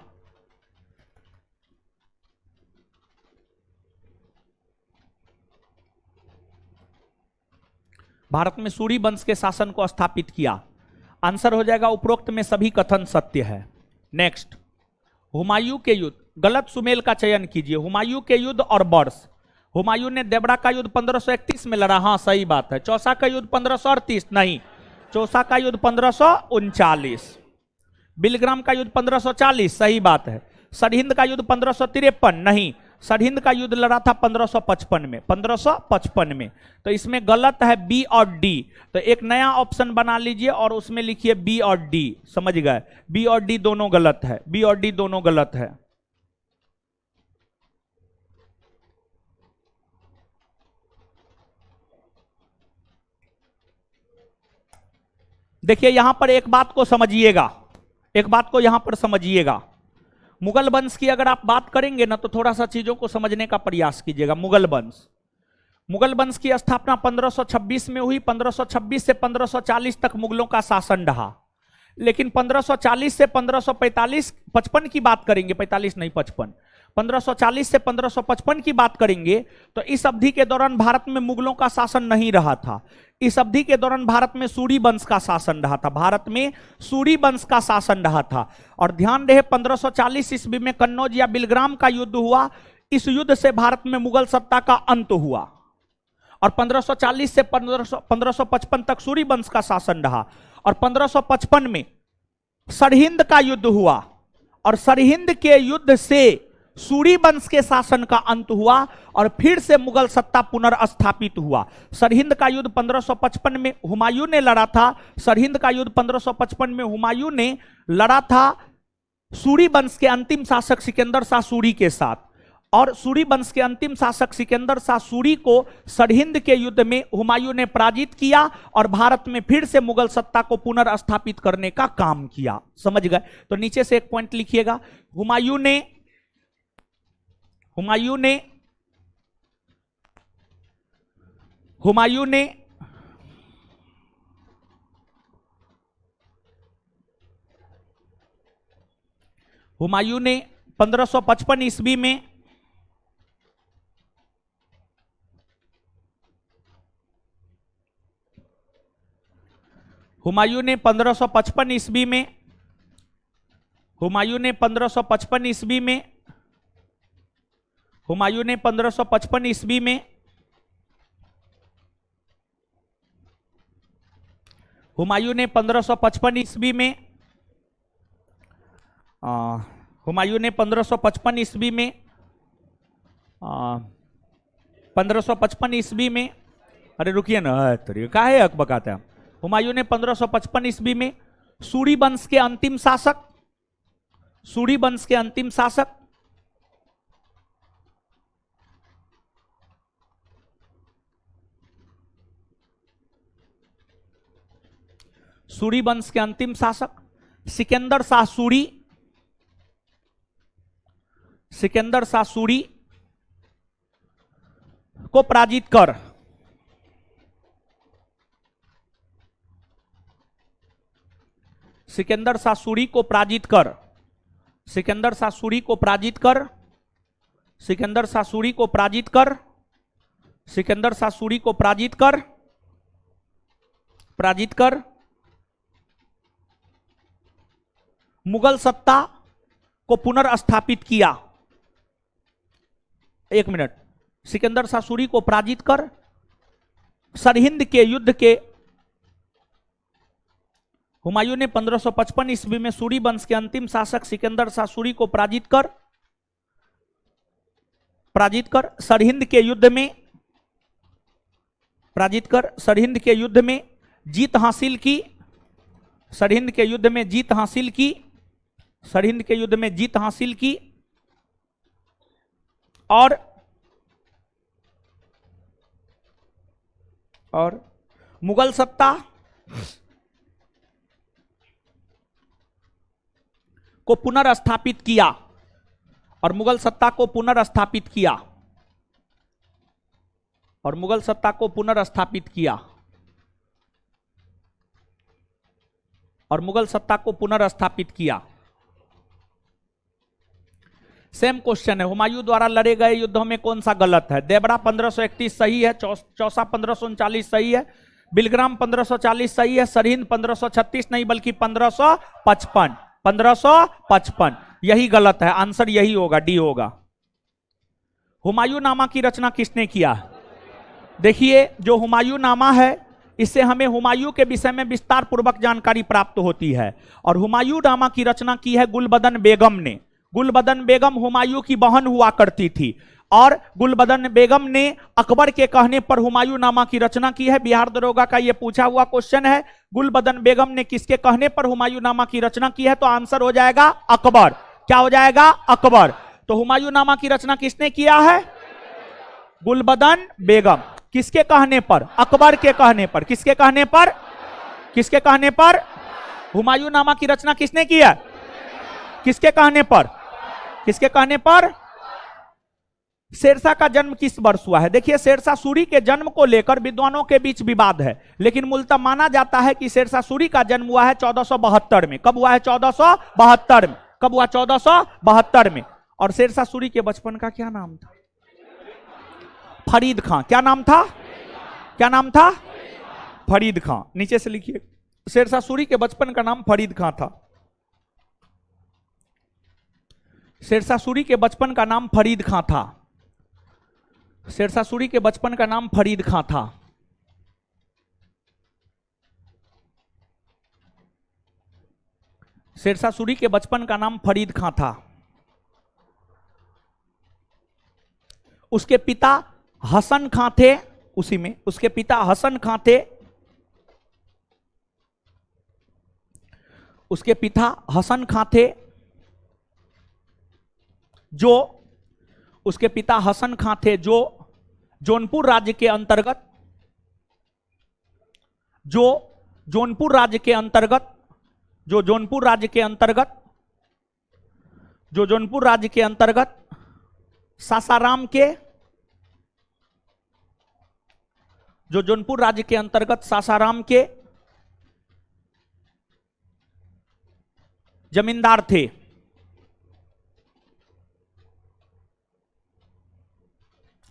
A: भारत में सूरी वंश के शासन को स्थापित किया। आंसर हो जाएगा उपरोक्त में सभी कथन सत्य है। नेक्स्ट, हुमायूं के युद्ध, गलत सुमेल का चयन कीजिए। हुमायूं के युद्ध और वर्ष, हुमायूं ने देवड़ा का युद्ध 1531 में लड़ा, हाँ सही बात है। चौसा का युद्ध 1538, नहीं। चौसा का युद्ध 1539। बिलग्राम का युद्ध 1540, सही बात है। सरहिंद का युद्ध 1553, नहीं। सरहिंद का युद्ध लड़ा था 1555 में, 1555 में। तो इसमें गलत है बी और डी। तो एक नया ऑप्शन बना लीजिए और उसमें लिखिए बी और डी, समझ गए। बी और डी दोनों गलत है, बी और डी दोनों गलत है। देखिए यहां पर एक बात को समझिएगा, एक बात को यहां पर समझिएगा। मुगल वंश की अगर आप बात करेंगे ना तो थोड़ा सा चीजों को समझने का प्रयास कीजिएगा। मुगल वंश की स्थापना 1526 में हुई। 1526 से 1540 तक मुगलों का शासन रहा। लेकिन 1540 से 55 की बात करेंगे, 45 नहीं 55, 1540 से 1555 की बात करेंगे तो इस अवधि के दौरान भारत में मुगलों का शासन नहीं रहा था। इस अवधि के दौरान भारत में सूरी वंश का शासन रहा था। भारत में सूरी वंश का शासन रहा था। और ध्यान रहे 1540 ईस्वी में कन्नौज या बिलग्राम का युद्ध हुआ। इस युद्ध से भारत में मुगल सत्ता का अंत हुआ। और 1540 से 1555 तक सूरी वंश का शासन रहा। और 1555 में सरहिंद का युद्ध हुआ। और सरहिंद के युद्ध से सूरी वंश के शासन का अंत हुआ और फिर से मुगल सत्ता पुनर्स्थापित हुआ। सरहिंद का युद्ध 1555 में हुमायूं ने लड़ा था। सरहिंद का युद्ध 1555 में हुमायूं ने लड़ा था सूरी वंश के अंतिम शासक सिकंदर शाह सूरी के साथ। और सूरी वंश के अंतिम शासक सिकंदर शाह सूरी को सरहिंद के युद्ध में हुमायूं ने पराजित किया और भारत में फिर से मुगल सत्ता को पुनर्स्थापित करने का काम किया। समझ गए। तो नीचे से एक पॉइंट लिखिएगा, हुमायूं ने हुमायूं ने हुमायूं ने हुमायूं ने 1555 ईस्वी में हुमायूं ने 1555 ईस्वी में हुमायूं ने 1555 ईस्वी में हुमायूं ने 1555 ईस्वी में हुमायूं ने 1555 ईस्वी में हुमायूं ने 1555 ईस्वी में 1555 ईस्वी में, अरे रुकिए ना, काहे हक बकाते हैं। हुमायूं ने 1555 ईस्वी में सूरी वंश के अंतिम शासक सूरी वंश के अंतिम शासक सूरी वंश के अंतिम शासक सिकंदर शाह सूरी को पराजित कर सिकंदर शाह सूरी को पराजित कर सिकंदर शाह सूरी को पराजित कर, सिकंदर शाह सूरी को पराजित कर, सिकंदर शाह सूरी को पराजित कर, पराजित कर। मुगल सत्ता को पुनर्स्थापित किया। एक मिनट, सिकंदर शाह सूरी को पराजित कर, सरहिंद के युद्ध के हुमायूं ने 1555 ईस्वी में सूरी वंश के अंतिम शासक सिकंदर शाह सूरी को पराजित कर सरहिंद के युद्ध में, पराजित कर सरहिंद के युद्ध में जीत हासिल की, सरहिंद के युद्ध में जीत हासिल की, सरहिंद के युद्ध में जीत हासिल की। और मुगल सत्ता को पुनर्स्थापित किया, और मुगल सत्ता को पुनर्स्थापित किया, और मुगल सत्ता को पुनर्स्थापित किया, और मुगल सत्ता को पुनर्स्थापित किया। सेम क्वेश्चन है, हुमायूं द्वारा लड़े गए युद्धों में कौन सा गलत है? देवरा 1531 सही है, चौसा 1539 सही है, बिलग्राम 1540 सही है, सरहिंद 1536 नहीं बल्कि 1555, 1555 यही गलत है। आंसर यही होगा, डी होगा। हुमायूं नामा की रचना किसने किया? देखिए, जो हुमायूं नामा है इससे हमें हुमायूं के विषय में विस्तार पूर्वक जानकारी प्राप्त होती है, और हुमायूं नामा की रचना की है गुलबदन बेगम ने। गुलबदन बेगम हुमायूं की बहन हुआ करती थी, और गुलबदन बेगम ने अकबर के कहने पर हुमायूं नामा की रचना की है। बिहार दरोगा का यह पूछा हुआ क्वेश्चन है, गुलबदन बेगम ने किसके कहने पर हुमायूं नामा की रचना की है? तो आंसर हो जाएगा अकबर। क्या हो जाएगा? अकबर। तो हुमायूं नामा की रचना किसने किया है? गुलबदन बेगम। किसके कहने पर? अकबर के कहने पर। किसके कहने पर? किसके कहने पर? हुमायूं नामा की रचना किसने किया? किसके कहने पर? किसके कहने पर? शेरशाह का जन्म किस वर्ष हुआ है? देखिए, शेरशाह सूरी के जन्म को लेकर विद्वानों के बीच विवाद है, लेकिन मूलतः माना जाता है कि शेरशाह सूरी का जन्म हुआ है 1472 में। कब हुआ है? 1472 में। कब हुआ? 1472 में। और शेरशाह सूरी के बचपन का क्या नाम था? फरीद खां। क्या नाम था? क्या नाम था? फरीद खां। नीचे से लिखिए, शेरशाह सूरी के बचपन का नाम फरीद खां था। शेरशाह सूरी के बचपन का नाम फरीद खां था। शेरशाह सूरी के बचपन का नाम फरीद खां था। शेरशाह सूरी के बचपन का नाम फरीद खां था। उसके पिता हसन खां थे, उसी में उसके पिता हसन खां थे। उसके पिता हसन खां थे, जो उसके पिता हसन खां थे, जो जौनपुर राज्य के अंतर्गत, जो जौनपुर राज्य के अंतर्गत, जो जौनपुर राज्य के अंतर्गत, जो जौनपुर राज्य के अंतर्गत सासाराम के, जो जौनपुर राज्य के अंतर्गत सासाराम के जमींदार थे।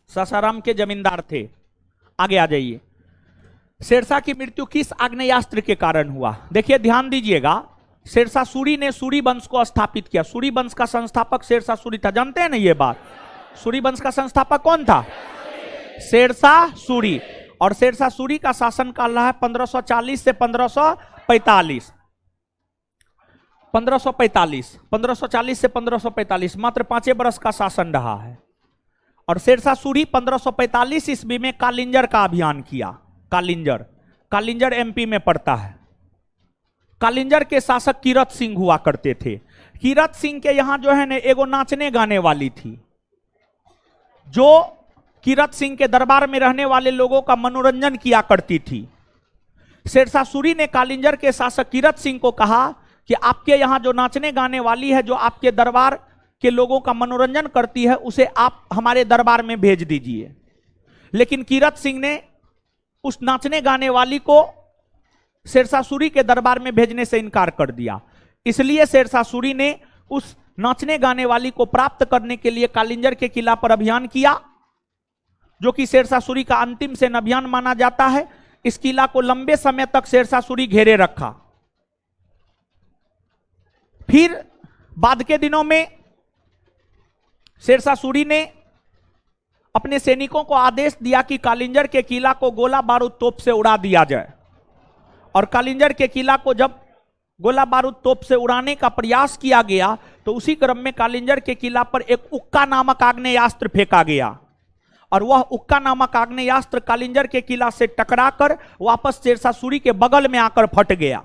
A: सासाराम के जमींदार थे। आगे आ जाइए। शेरशाह की मृत्यु किस आग्नेयास्त्र के कारण हुआ? देखिए, ध्यान दीजिएगा, शेरशाह सूरी ने सूरी वंश को स्थापित किया। सूरी वंश का संस्थापक शेरशाह सूरी था। जानते हैं ना ये बात? सूरी वंश का संस्थापक कौन था? शेरशाह सूरी। और शेरशाह सूरी का शासनकाल रहा है 1540 से 1545। 1540 से 1545, मात्र 5 वर्ष का शासन रहा है। और शेरशाह सूरी 1545 ईस्वी में कालिंजर का अभियान किया। कालिंजर एमपी में पड़ता है। कालिंजर के शासक कीरत सिंह हुआ करते थे। कीरत सिंह के यहां जो है ना एगो नाचने गाने वाली थी, जो कीरत सिंह के दरबार में रहने वाले लोगों का मनोरंजन किया करती थी। शेरशाह सूरी ने कालिंजर के शासक कीरत सिंह को कहा कि आपके यहां जो नाचने गाने वाली है, जो आपके दरबार के लोगों का मनोरंजन करती है, उसे आप हमारे दरबार में भेज दीजिए। लेकिन कीरत सिंह ने उस नाचने गाने वाली को शेरशाह सूरी के दरबार में भेजने से इनकार कर दिया। इसलिए शेरशाह सूरी ने उस नाचने गाने वाली को प्राप्त करने के लिए कालिंजर के किला पर अभियान किया, जो कि शेरशाह सूरी का अंतिम सेना अभियान माना जाता है। इस किला को लंबे समय तक शेरशाह सूरी घेरे रखा। फिर बाद के दिनों में शेरशाह सूरी ने अपने सैनिकों को आदेश दिया कि कालिंजर के किला को गोला बारूद तोप से उड़ा दिया जाए। और कालिंजर के किला को जब गोला बारूद तोप से उड़ाने का प्रयास किया गया तो उसी क्रम में कालिंजर के किला पर एक उक्का नामक आग्नेयास्त्र फेंका गया, और वह उक्का नामक आग्नेयास्त्र कालिंजर के किला से टकराकर वापस शेरशाह सूरी के बगल में आकर फट गया,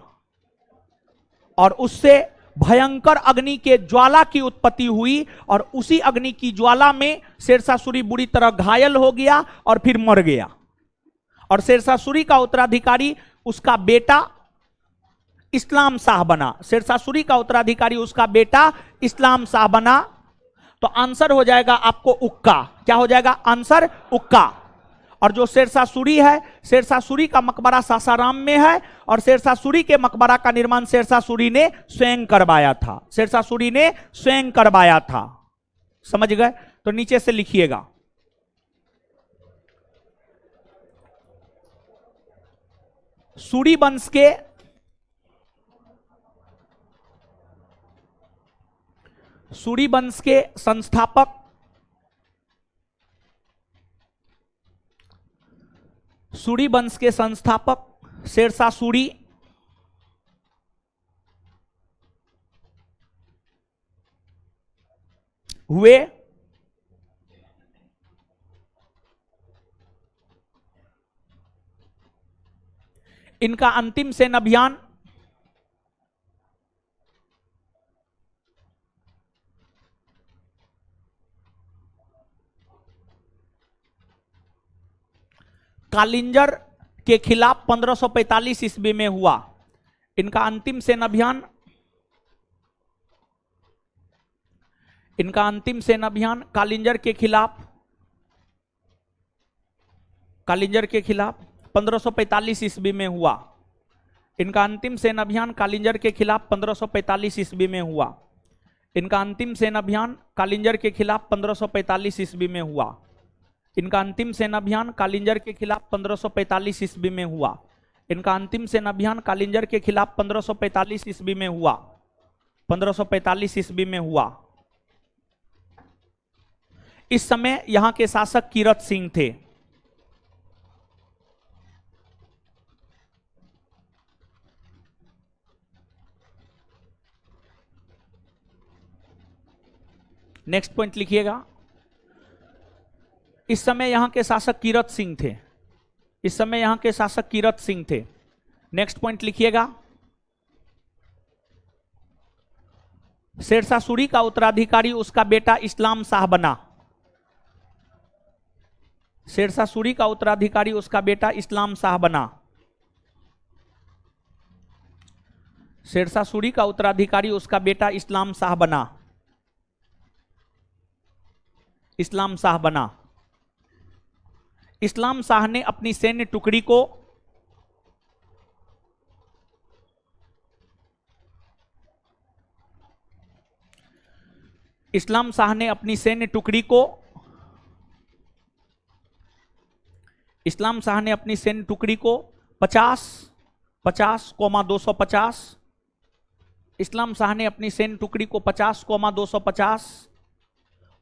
A: और उससे भयंकर अग्नि के ज्वाला की उत्पत्ति हुई। और उसी अग्नि की ज्वाला में शेरशाह सूरी बुरी तरह घायल हो गया और फिर मर गया। और शेरशाह सूरी का उत्तराधिकारी उसका बेटा इस्लाम शाह बना। शेरशाह सूरी का उत्तराधिकारी उसका बेटा इस्लाम शाह बना। तो आंसर हो जाएगा आपको उक्का। क्या हो जाएगा आंसर? उक्का। और जो शेरशाह सूरी है, शेरशाह सूरी का मकबरा सासाराम में है, और शेरशाह सूरी के मकबरा का निर्माण शेरशाह सूरी ने स्वयं करवाया था। शेरशाह सूरी ने स्वयं करवाया था। समझ गए? तो नीचे से लिखिएगा। सूरी वंश के संस्थापक सूरी वंश के संस्थापक शेरशाह सूरी हुए। इनका अंतिम सेना अभियान कालिंजर के खिलाफ 1545 ईस्वी में हुआ। इनका अंतिम सेना अभियान कालिंजर के खिलाफ 1545 ईस्वी में हुआ। इनका अंतिम सेना अभियान कालिंजर के खिलाफ 1545 ईस्वी में हुआ। इनका अंतिम सेना अभियान कालिंजर के खिलाफ 1545 ईस्वी में हुआ। इनका अंतिम सेना अभियान कालिंजर के खिलाफ 1545 ईस्वी में हुआ। इनका अंतिम सेना अभियान कालिंजर के खिलाफ 1545 ईस्वी में हुआ। 1545 ईस्वी में हुआ। इस समय यहां के शासक कीरत सिंह थे। नेक्स्ट पॉइंट लिखिएगा। इस समय यहां के शासक कीरत सिंह थे। इस समय यहां के शासक कीरत सिंह थे। नेक्स्ट पॉइंट लिखिएगा। शेरशाह सूरी का उत्तराधिकारी उसका बेटा इस्लाम शाह बना। शेरशाह सूरी का उत्तराधिकारी उसका बेटा इस्लाम शाह बना। शेरशाह सूरी का उत्तराधिकारी उसका बेटा इस्लाम शाह बना। इस्लाम शाह बना। इस्लाम शाह ने अपनी सैन्य टुकड़ी को इस्लाम शाह ने अपनी सैन्य टुकड़ी को इस्लाम शाह ने अपनी सैन्य टुकड़ी को 50,250 इस्लाम शाह ने अपनी सैन्य टुकड़ी को 50,250,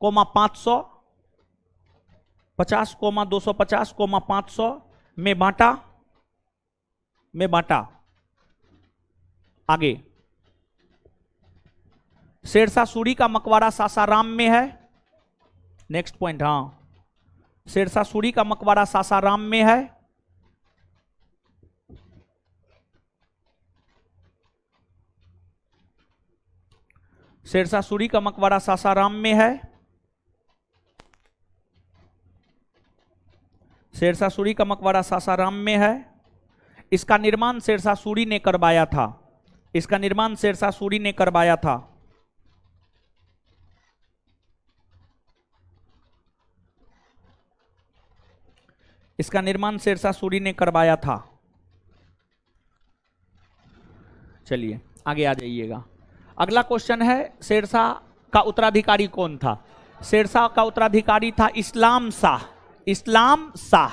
A: 500 50,250, 500 में बांटा। आगे शेरशाह सूरी का मकबरा सासाराम में है। नेक्स्ट पॉइंट, हाँ, शेरशाह सूरी का मकबरा सासाराम में है। शेरशाह सूरी का मकबरा सासाराम में है। शेरशाह सूरी का मकबरा सासाराम में है। इसका निर्माण शेरशाह सूरी ने करवाया था। इसका निर्माण शेरशाह सूरी ने करवाया था। इसका निर्माण शेरशाह सूरी ने करवाया था। चलिए आगे आ जाइएगा। अगला क्वेश्चन है शेरशाह का उत्तराधिकारी कौन था? शेरशाह का उत्तराधिकारी था इस्लाम शाह। इस्लाम शाह,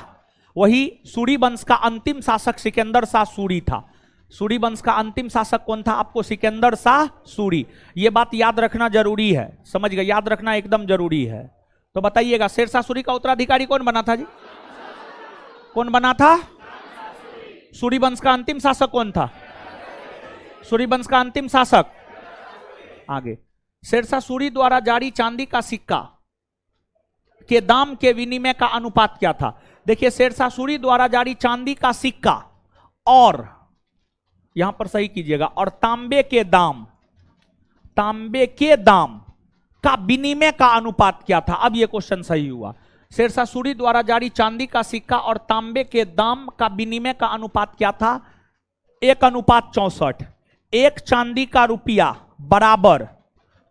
A: वही सूरी वंश का अंतिम शासक सिकंदर शाह सूरी था। सूरी वंश का अंतिम शासक कौन था? आपको सिकंदर शाह सूरी। ये बात याद रखना जरूरी है, समझ गए? याद रखना एकदम जरूरी है। तो बताइएगा शेरशाह सूरी का उत्तराधिकारी कौन बना था जी? कौन बना था? सूरी वंश का अंतिम शासक कौन था? सूरी वंश का अंतिम शासक। आगे, शेरशाह सूरी द्वारा जारी चांदी का सिक्का के दाम के विनिमय का अनुपात क्या था? देखिए, शेरशाह सूरी द्वारा जारी चांदी का सिक्का और, यहां पर सही कीजिएगा, और तांबे के दाम का विनिमय का अनुपात क्या था? अब यह क्वेश्चन सही हुआ। शेरशाह सूरी द्वारा जारी चांदी का सिक्का और तांबे के दाम का विनिमय का अनुपात क्या था? 1:64। 1 चांदी का रुपया बराबर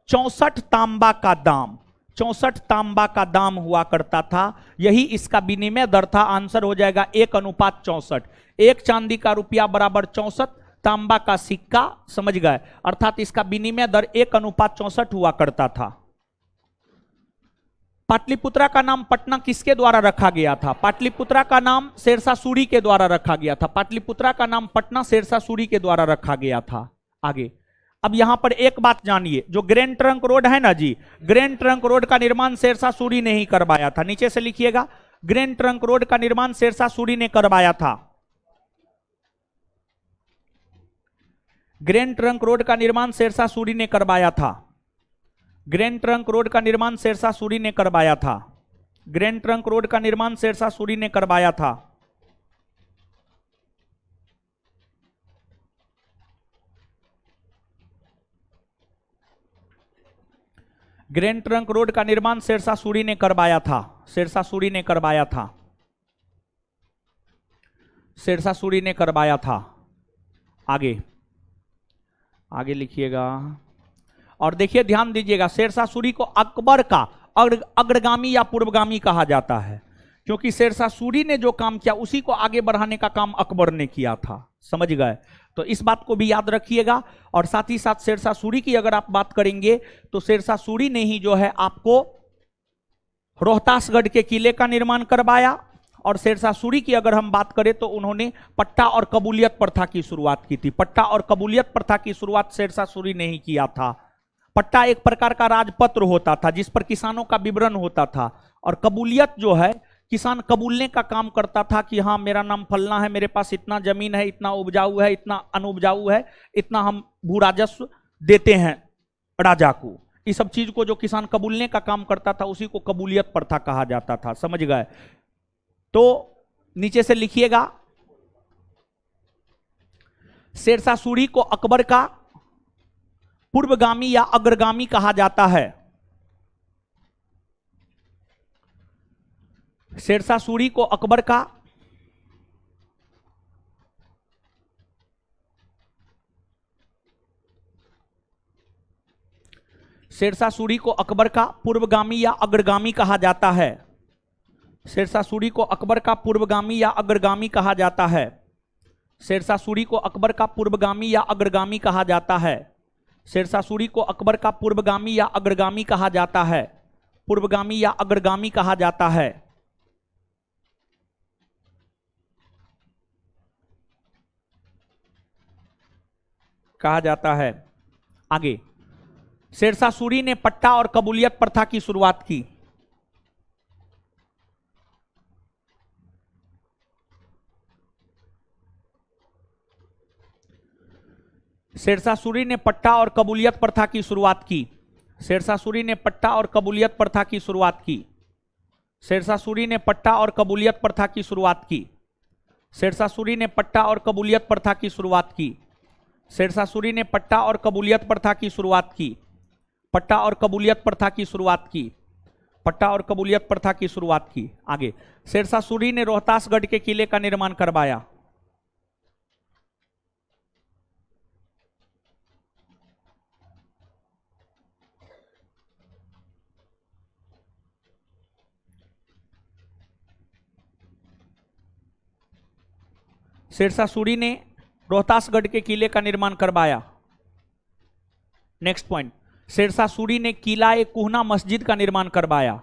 A: 64 तांबा का दाम। 64 तांबा का दाम हुआ करता था, यही इसका विनिमय दर था। आंसर हो जाएगा 1:64। 1 चांदी का रुपया बराबर 64 तांबा का सिक्का, समझ गए? अर्थात इसका विनिमय दर 1:64 हुआ करता था। पाटलिपुत्रा का नाम पटना किसके द्वारा रखा गया था? पाटलिपुत्रा का नाम शेरशाह सूरी के द्वारा रखा गया था। पाटलिपुत्रा का नाम पटना शेरशाह सूरी के द्वारा रखा गया था। आगे, अब यहां पर एक बात जानिए, जो ग्रैंड ट्रंक रोड है ना जी, ग्रैंड ट्रंक रोड का निर्माण शेरशाह सूरी ने ही करवाया था। नीचे से लिखिएगा, ग्रैंड ट्रंक रोड का निर्माण शेरशाह सूरी ने करवाया था। ग्रैंड ट्रंक रोड का निर्माण शेरशाह सूरी ने करवाया था। ग्रैंड ट्रंक रोड का निर्माण शेरशाह सूरी ने करवाया था। ग्रैंड ट्रंक रोड का निर्माण शेरशाह सूरी ने करवाया था। ग्रैंड ट्रंक रोड का निर्माण शेरशाह सूरी ने करवाया था। शेरशाह सूरी ने करवाया था। शेरशाह सूरी ने करवाया था। आगे, आगे लिखिएगा और देखिए, ध्यान दीजिएगा, शेरशाह सूरी को अकबर का अग्रगामी या पूर्वगामी कहा जाता है, क्योंकि शेरशाह सूरी ने जो काम किया उसी को आगे बढ़ाने का काम अकबर ने किया था। समझ गए? तो इस बात को भी याद रखिएगा। और साथ ही साथ शेरशाह सूरी की अगर आप बात करेंगे तो शेरशाह सूरी ने ही जो है आपको रोहतासगढ़ के किले का निर्माण करवाया। और शेरशाह सूरी की अगर हम बात करें तो उन्होंने पट्टा और कबूलियत प्रथा की शुरुआत की थी। पट्टा और कबूलियत प्रथा की शुरुआत शेरशाह सूरी ने ही किया था। पट्टा एक प्रकार का राजपत्र होता था जिस पर किसानों का विवरण होता था, और कबूलियत जो है किसान कबूलने का काम करता था कि हाँ, मेरा नाम फलना है, मेरे पास इतना जमीन है, इतना उपजाऊ है, इतना अनुपजाऊ है, इतना हम भू राजस्व देते हैं राजा को। इस सब चीज को जो किसान कबूलने का काम करता था उसी को कबूलियत प्रथा कहा जाता था। समझ गए? तो नीचे से लिखिएगा, शेरशाह सूरी को अकबर का पूर्वगामी या अग्रगामी कहा जाता है। शेरशाह सूरी को अकबर का शेरशाह सूरी को अकबर का पूर्वगामी या अग्रगामी कहा जाता है। शेरशाह सूरी को अकबर का पूर्वगामी या अग्रगामी कहा जाता है। शेरशाह सूरी को अकबर का पूर्वगामी या अग्रगामी कहा जाता है। शेरशाह सूरी को अकबर का पूर्वगामी या अग्रगामी कहा जाता है। पूर्वगामी या अग्रगामी कहा जाता है। कहा जाता है। आगे, शेरशाह सूरी ने पट्टा और कबूलियत प्रथा की शुरुआत की। शेरशाह सूरी ने पट्टा और कबूलियत प्रथा की शुरुआत की। शेरशाह सूरी ने पट्टा और कबूलियत प्रथा की शुरुआत की। शेरशाह सूरी ने पट्टा और कबूलियत प्रथा की शुरुआत की। शेरशाह सूरी ने पट्टा और कबूलियत प्रथा की शुरुआत की। शेरशाह सूरी ने पट्टा और कबूलियत प्रथा की शुरुआत की। पट्टा और कबूलियत प्रथा की शुरुआत की। पट्टा और कबूलियत प्रथा की शुरुआत की। आगे, शेरशाह सूरी ने रोहतासगढ़ के किले का निर्माण करवाया। शेरशाह सूरी ने रोहतासगढ़ के किले का निर्माण करवाया। नेक्स्ट पॉइंट, शेरशाह सूरी ने किला ए कुहना मस्जिद का निर्माण करवाया।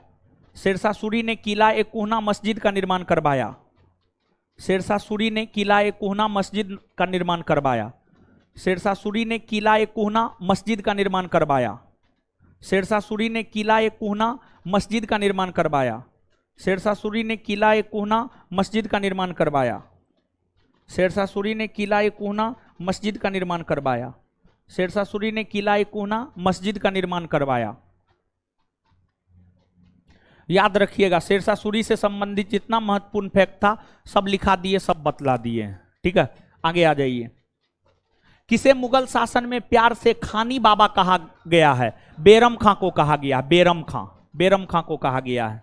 A: शेरशाह सूरी ने किला ए कुहना मस्जिद का निर्माण करवाया। शेरशाह सूरी ने किला ए कुहना मस्जिद का निर्माण करवाया। शेरशाह सूरी ने किला ए कुहना मस्जिद का निर्माण करवाया। शेरशाह सूरी ने किला ए कुहना मस्जिद का निर्माण करवाया। शेरशाह सूरी ने किला ए कुहना मस्जिद का निर्माण करवाया। शेरशाह सूरी ने किला ए कुहना मस्जिद का निर्माण करवाया। शेरशाह सूरी ने किला ए कुहना मस्जिद का निर्माण करवाया। याद रखिएगा, शेरशाह सूरी से संबंधित जितना महत्वपूर्ण फैक्ट था सब लिखा दिए, सब बतला दिए हैं। ठीक है, आगे आ जाइए। किसे मुगल शासन में प्यार से खानी बाबा कहा गया है? बेरम खां को कहा गया। बेरम खां, बेरम खां को कहा गया है।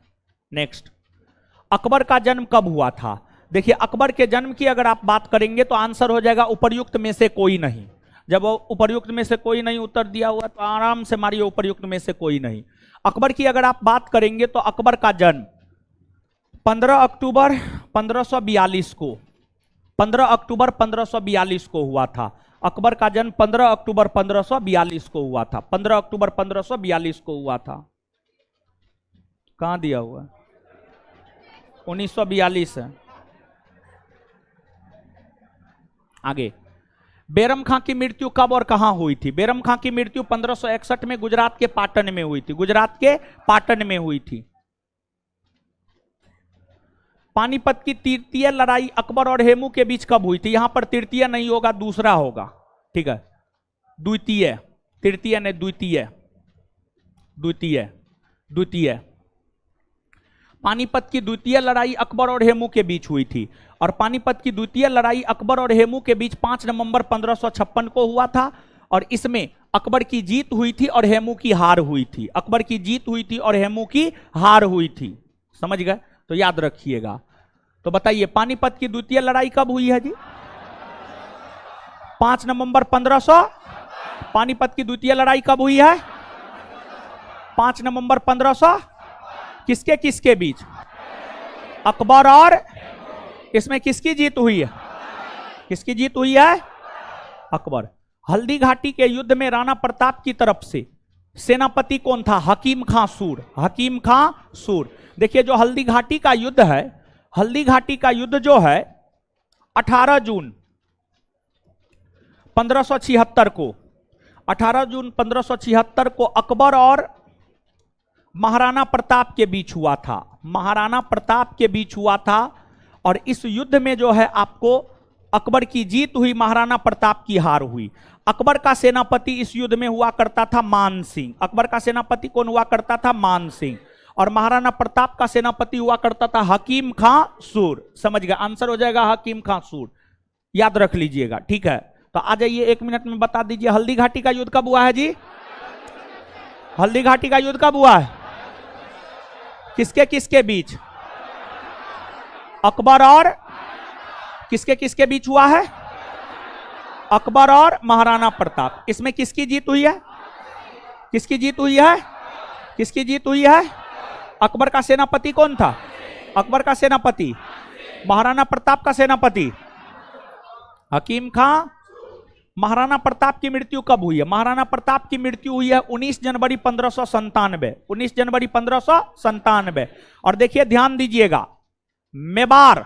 A: नेक्स्ट, अकबर का जन्म कब हुआ था? देखिए, अकबर के जन्म की अगर आप बात करेंगे तो आंसर हो जाएगा उपर्युक्त में से कोई नहीं। जब वो उपर्युक्त में से कोई नहीं उत्तर दिया हुआ तो आराम से मारिए उपर्युक्त में से कोई नहीं। अकबर की अगर आप बात करेंगे तो अकबर का जन्म 15 अक्टूबर 1542 को 15 अक्टूबर 1542 को हुआ था। अकबर का जन्म 15 अक्टूबर 1542 को हुआ था। 15 अक्टूबर 1542 को हुआ था। कहां दिया हुआ है? 1942 है। आगे, बेरम खां की मृत्यु कब और कहां हुई थी? बेरम खां की मृत्यु 1561 में गुजरात के पाटन में हुई थी। गुजरात के पाटन में हुई थी। पानीपत की तृतीय लड़ाई अकबर और हेमू के बीच कब हुई थी? यहां पर तृतीय नहीं होगा, दूसरा होगा। ठीक है, द्वितीय, तृतीय ने द्वितीय, द्वितीय, द्वितीय। पानीपत की द्वितीय लड़ाई अकबर और हेमू के बीच हुई थी और पानीपत की द्वितीय लड़ाई अकबर और हेमू के बीच 5 नवंबर 1556 को हुआ था और इसमें अकबर की जीत हुई थी और हेमू की हार हुई थी। अकबर की जीत हुई थी और हेमू की हार हुई थी। समझ गए? तो याद रखिएगा। तो बताइए, पानीपत की द्वितीय लड़ाई कब हुई है जी? 5 नवंबर 1500। पानीपत की द्वितीय लड़ाई कब हुई है? 5 नवंबर 1500। किसके किसके बीच? अकबर और, इसमें किसकी जीत हुई है? किसकी जीत हुई है? अकबर। हल्दी घाटी के युद्ध में राणा प्रताप की तरफ से सेनापति कौन था? हकीम खां सूर। हकीम खां सूर। देखिए, जो हल्दी घाटी का युद्ध है, हल्दी घाटी का युद्ध जो है 18 जून 1576 को, 18 जून 1576 को अकबर और महाराणा प्रताप के बीच हुआ था। महाराणा प्रताप के बीच हुआ था और इस युद्ध में जो है आपको अकबर की जीत हुई, महाराणा प्रताप की हार हुई। अकबर का सेनापति इस युद्ध में हुआ करता था मान सिंह। अकबर का सेनापति कौन हुआ करता था? मान सिंह। और महाराणा प्रताप का सेनापति हुआ करता था हकीम खां सूर। समझ गए? आंसर हो जाएगा हकीम खां सूर। याद रख लीजिएगा। ठीक है, तो आ जाइए, 1 मिनट में बता दीजिए, हल्दी घाटी का युद्ध कब हुआ है जी? हल्दी घाटी का युद्ध कब हुआ है? किसके किसके बीच? अकबर और किसके किसके बीच हुआ है? अकबर और महाराणा प्रताप। इसमें किसकी जीत हुई है? किसकी जीत हुई है? किसकी जीत हुई है? अकबर का सेनापति कौन था? अकबर का सेनापति। महाराणा प्रताप का सेनापति हकीम खां। महाराणा प्रताप की मृत्यु कब हुई है? महाराणा प्रताप की मृत्यु हुई है 19 जनवरी 1597। 19 जनवरी 1597। और देखिए, ध्यान दीजिएगा, मेवाड़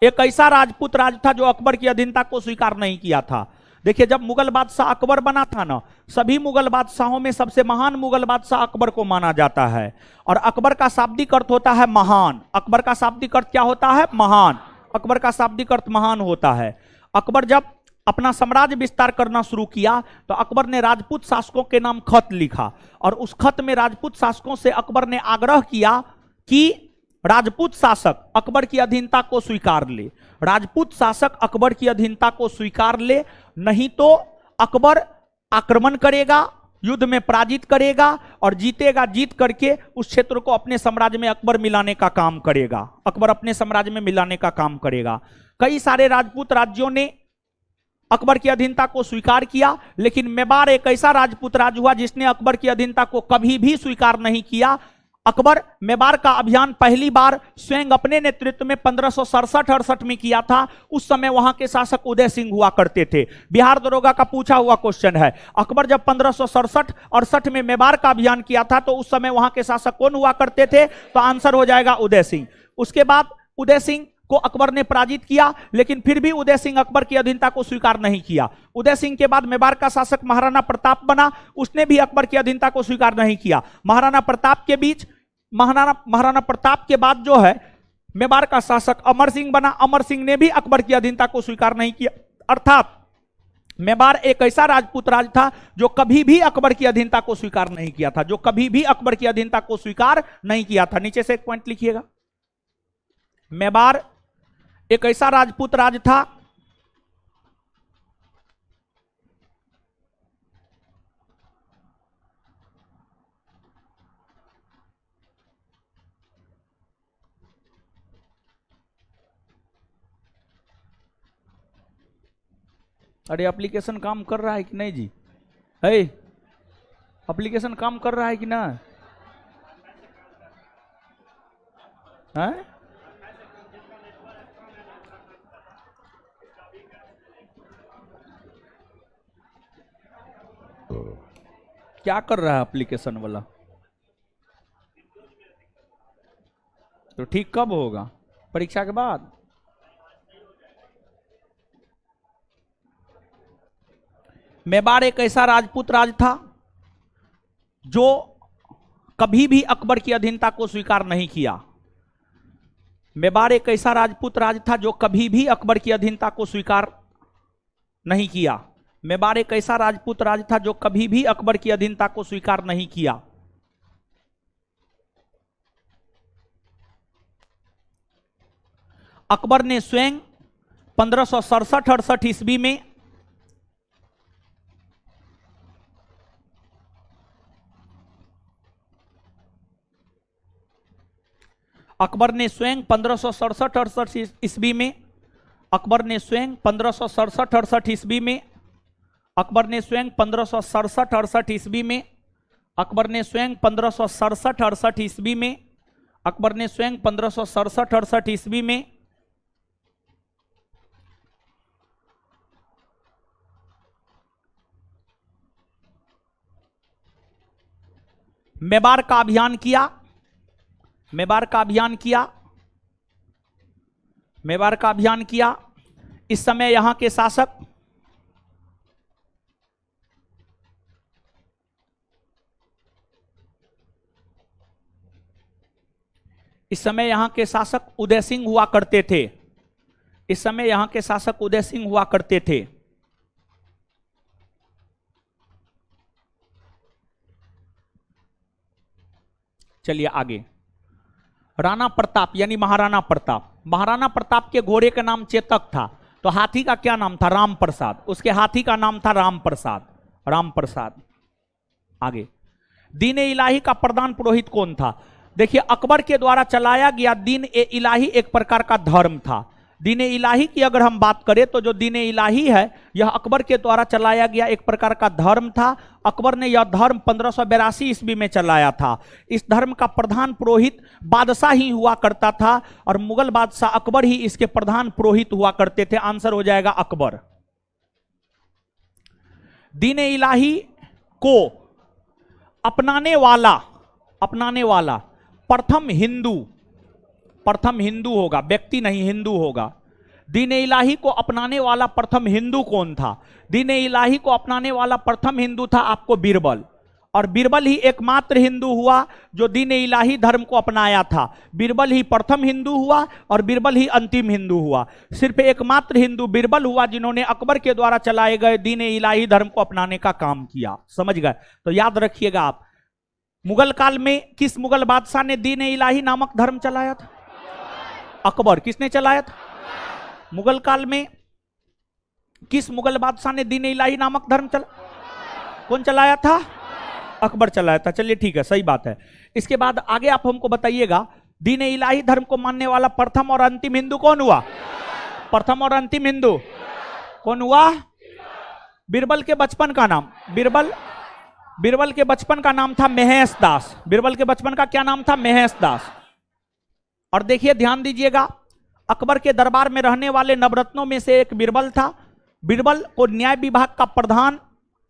A: एक ऐसा राजपूत राज था जो अकबर की अधीनता को स्वीकार नहीं किया था। देखिए, जब मुगल बादशाह अकबर बना था ना, सभी मुगल बादशाहों में सबसे महान मुगल बादशाह अकबर को माना जाता है। और अकबर का शाब्दिक अर्थ होता है महान। अकबर का शाब्दिक अर्थ क्या होता है? महान। अकबर का शाब्दिक अर्थ महान होता है। अकबर जब अपना साम्राज्य विस्तार करना शुरू किया तो अकबर ने राजपूत शासकों के नाम खत लिखा और उस खत में राजपूत शासकों से अकबर ने आग्रह किया कि राजपूत शासक अकबर की अधीनता को स्वीकार ले। राजपूत शासक अकबर की अधीनता को स्वीकार ले, नहीं तो अकबर आक्रमण करेगा, युद्ध में पराजित करेगा और जीतेगा। जीत करके उस क्षेत्र को अपने साम्राज्य में अकबर मिलाने का काम करेगा। अकबर अपने साम्राज्य में मिलाने का काम करेगा। कई सारे राजपूत राज्यों ने अकबर की अधीनता को स्वीकार किया, लेकिन मेवाड़ एक ऐसा राजपूत राज्य हुआ जिसने अकबर की अधीनता को कभी भी स्वीकार नहीं किया अकबर मेवाड़ का अभियान पहली बार स्वयं अपने नेतृत्व में 1567-68 में किया था। उस समय वहां के शासक उदय सिंह हुआ करते थे। बिहार दरोगा का पूछा हुआ क्वेश्चन है, अकबर जब 1567-68 में मेवाड़ का अभियान किया था तो उस समय वहां के शासक कौन हुआ करते थे? तो आंसर हो जाएगा उदय सिंह। उसके बाद उदय सिंह को अकबर ने पराजित किया, लेकिन फिर भी उदय सिंह अकबर की अधीनता को स्वीकार नहीं किया। उदय सिंह के बाद मेवाड़ का शासक महाराणा प्रताप बना, उसने भी अकबर की अधीनता को स्वीकार नहीं किया। महाराणा प्रताप के बाद जो है मेवाड़ का शासक अमर सिंह बना, अमर सिंह ने भी अकबर की अधीनता को स्वीकार नहीं किया। अर्थात मेवाड़ एक ऐसा राजपूत राज था जो कभी भी अकबर की अधीनता को स्वीकार नहीं किया था, जो कभी भी अकबर की अधीनता को स्वीकार नहीं किया था। नीचे से एक पॉइंट लिखिएगा, मेवाड़ एक ऐसा राजपूत राज था अरे एप्लीकेशन काम कर रहा है कि नहीं जी? है एप्लीकेशन काम कर रहा है कि ना? है? क्या कर रहा है एप्लीकेशन वाला? तो ठीक कब होगा? परीक्षा के बाद? मेवाड़ एक ऐसा राजपूत राज था जो कभी भी अकबर की अधीनता को स्वीकार नहीं किया। मेवाड़ एक ऐसा राजपूत राज था जो कभी भी अकबर की अधीनता को स्वीकार नहीं किया। मेवाड़ एक ऐसा राजपूत राज था जो कभी भी अकबर की अधीनता को स्वीकार नहीं किया। अकबर ने स्वयं 1567-68 ईस्वी में अकबर ने स्वयं 1567-68 ईस्वी में अकबर ने स्वयं 1567-68 ईस्वी में अकबर ने स्वयं 1567-68 ईस्वी में अकबर ने स्वयं 1567-68 ईस्वी में अकबर ने स्वयं 1567-68 ईस्वी में मेवाड़ का अभियान किया। मेवाड़ का अभियान किया। मेवाड़ का अभियान किया। इस समय यहां के शासक उदय सिंह हुआ करते थे। इस समय यहां के शासक उदय सिंह हुआ करते थे। चलिए आगे। राणा प्रताप यानी महाराणा प्रताप। महाराणा प्रताप के घोड़े का नाम चेतक था, तो हाथी का क्या नाम था? राम प्रसाद। उसके हाथी का नाम था राम प्रसाद। राम प्रसाद। आगे। दीन ए इलाही का प्रधान पुरोहित कौन था? देखिए, अकबर के द्वारा चलाया गया दीन ए इलाही एक प्रकार का धर्म था। दीन ए इलाही की अगर हम बात करें तो जो दीन ए इलाही है यह अकबर के द्वारा चलाया गया एक प्रकार का धर्म था। अकबर ने यह धर्म 1582 ईस्वी में चलाया था। इस धर्म का प्रधान पुरोहित बादशाह ही हुआ करता था और मुगल बादशाह अकबर ही इसके प्रधान पुरोहित हुआ करते थे। आंसर हो जाएगा अकबर। दीन ए इलाही को अपनाने वाला प्रथम हिंदू होगा, व्यक्ति नहीं हिंदू होगा। दीन ए इलाही को अपनाने वाला प्रथम हिंदू कौन था? दीन ए इलाही को अपनाने वाला प्रथम हिंदू था आपको बीरबल, और बीरबल ही एकमात्र हिंदू हुआ जो दीन ए इलाही धर्म को अपनाया था। बीरबल ही प्रथम हिंदू हुआ और बीरबल ही अंतिम हिंदू हुआ। सिर्फ एकमात्र हिंदू बीरबल हुआ जिन्होंने अकबर के द्वारा चलाए गए दीन ए इलाही धर्म को अपनाने का काम किया। समझ गए? तो याद रखिएगा आप, मुगल काल में किस मुगल बादशाह ने दीन ए इलाही नामक धर्म चलाया था? अकबर। किसने चलाया था? मुगल काल में किस मुगल बादशाह ने दीन ए इलाही नामक धर्म कौन चलाया था? अकबर चलाया था। चलिए ठीक है, सही बात है। इसके बाद आगे आप हमको बताइएगा, दीन ए इलाही धर्म को मानने वाला प्रथम और अंतिम हिंदू कौन हुआ? प्रथम और अंतिम हिंदू कौन हुआ? बीरबल के बचपन का नाम? बीरबल के बचपन का नाम था महेश दास। बीरबल के बचपन का क्या नाम था? महेश दास। और देखिए ध्यान दीजिएगा, अकबर के दरबार में रहने वाले नवरत्नों में से एक बीरबल था। बीरबल को न्याय विभाग का प्रधान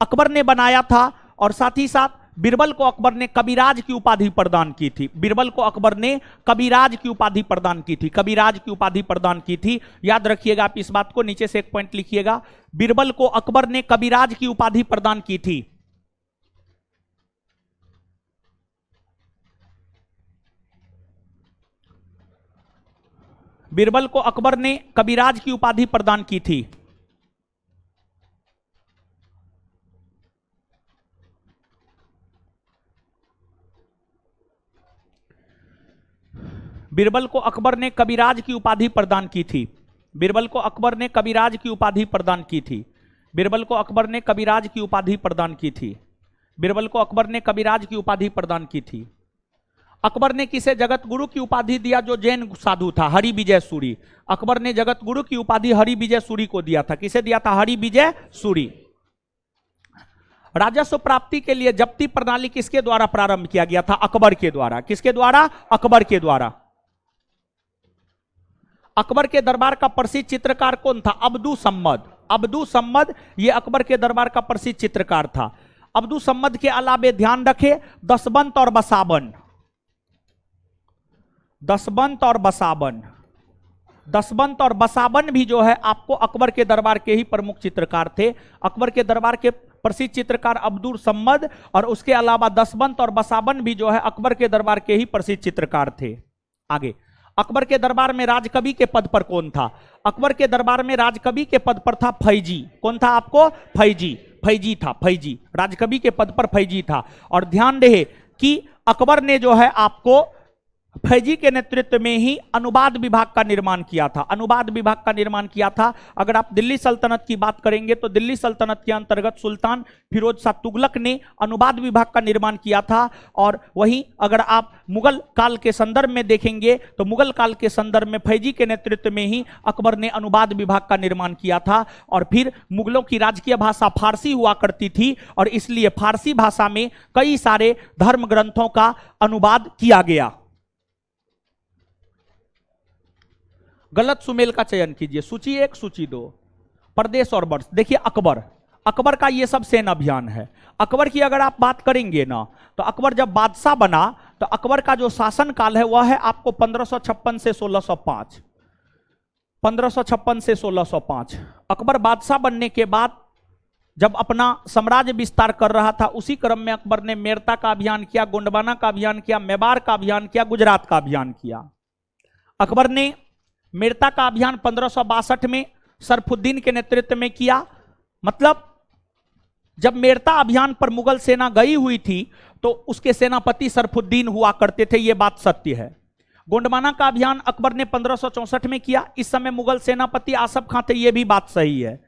A: अकबर ने बनाया था और साथ ही साथ बीरबल को अकबर ने कविराज की उपाधि प्रदान की थी। बीरबल को अकबर ने कविराज की उपाधि प्रदान की थी, कविराज की उपाधि प्रदान की थी। याद रखिएगा आप इस बात को, नीचे से एक पॉइंट लिखिएगा, बीरबल को अकबर ने कविराज की उपाधि प्रदान की थी। बीरबल को अकबर ने कविराज की उपाधि प्रदान की थी। बीरबल को अकबर ने कविराज की उपाधि प्रदान की थी। बीरबल को अकबर ने कविराज की उपाधि प्रदान की थी। बीरबल को अकबर ने कविराज की उपाधि प्रदान की थी। बीरबल को अकबर ने कविराज की उपाधि प्रदान की थी। अकबर ने किसे जगत गुरु की उपाधि दिया? जो जैन साधु था, हरि विजय सूरी। अकबर ने जगत गुरु की उपाधि हरि विजय सूरी को दिया था। किसे दिया था? हरि विजय सूरी। राजस्व प्राप्ति के लिए जब्ती प्रणाली किसके द्वारा प्रारंभ किया गया था? अकबर के द्वारा। किसके द्वारा? अकबर के द्वारा। अकबर के दरबार का प्रसिद्ध चित्रकार कौन था? अब्दू सम्मद। अब्दू सम्मद ये अकबर के दरबार का प्रसिद्ध चित्रकार था। अब्दू सम्मद के अलावे ध्यान रखें, दसवंत और बसावन। दसवंत और बसावन, दसवंत और बसावन भी जो है आपको अकबर के दरबार के ही प्रमुख चित्रकार थे। अकबर के दरबार के प्रसिद्ध चित्रकार अब्दुल सम्मद और उसके अलावा दसवंत और बसावन भी जो है अकबर के दरबार के ही प्रसिद्ध चित्रकार थे। आगे, अकबर के दरबार में राजकवि के पद पर कौन था? अकबर के दरबार में राजकवि के पद पर था फैजी। कौन था आपको? फैजी। फैजी था, फैजी। राजकवि के पद पर फैजी था। और ध्यान रहे कि अकबर ने जो है आपको फैजी के नेतृत्व में ही अनुवाद विभाग का निर्माण किया था। अनुवाद विभाग का निर्माण किया था। अगर आप दिल्ली सल्तनत की बात करेंगे तो दिल्ली सल्तनत के अंतर्गत सुल्तान फिरोज शाह तुगलक ने अनुवाद विभाग का निर्माण किया था। और वहीं अगर आप मुगल काल के संदर्भ में देखेंगे तो मुगल काल के संदर्भ में फैजी के नेतृत्व में ही अकबर ने अनुवाद विभाग का निर्माण किया था। और फिर मुगलों की राजकीय भाषा फारसी हुआ करती थी और इसलिए फारसी भाषा में कई सारे धर्म ग्रंथों का अनुवाद किया गया। गलत सुमेल का चयन कीजिए। सूची 1, सूची 2, प्रदेश और वर्ष। देखिए अकबर, अकबर का ये सब सैन्य अभियान है। अकबर की अगर आप बात करेंगे ना तो अकबर जब बादशाह बना तो अकबर का जो शासन काल है वह है आपको 1556 से 1605। 1556 से 1605। अकबर बादशाह बनने के बाद जब अपना साम्राज्य विस्तार कर रहा था उसी क्रम में अकबर ने मेरता का अभियान किया, गोंडवाना का अभियान किया, मेवाड़ का अभियान किया, गुजरात का अभियान किया। अकबर ने मेरता का अभियान 1562 में सरफुद्दीन के नेतृत्व में किया। मतलब जब मेरता अभियान पर मुगल सेना गई हुई थी तो उसके सेनापति सरफुद्दीन हुआ करते थे, यह बात सत्य है। गोंडवाना का अभियान अकबर ने 1564 में किया, इस समय मुगल सेनापति आसफ खां थे, यह भी बात सही है।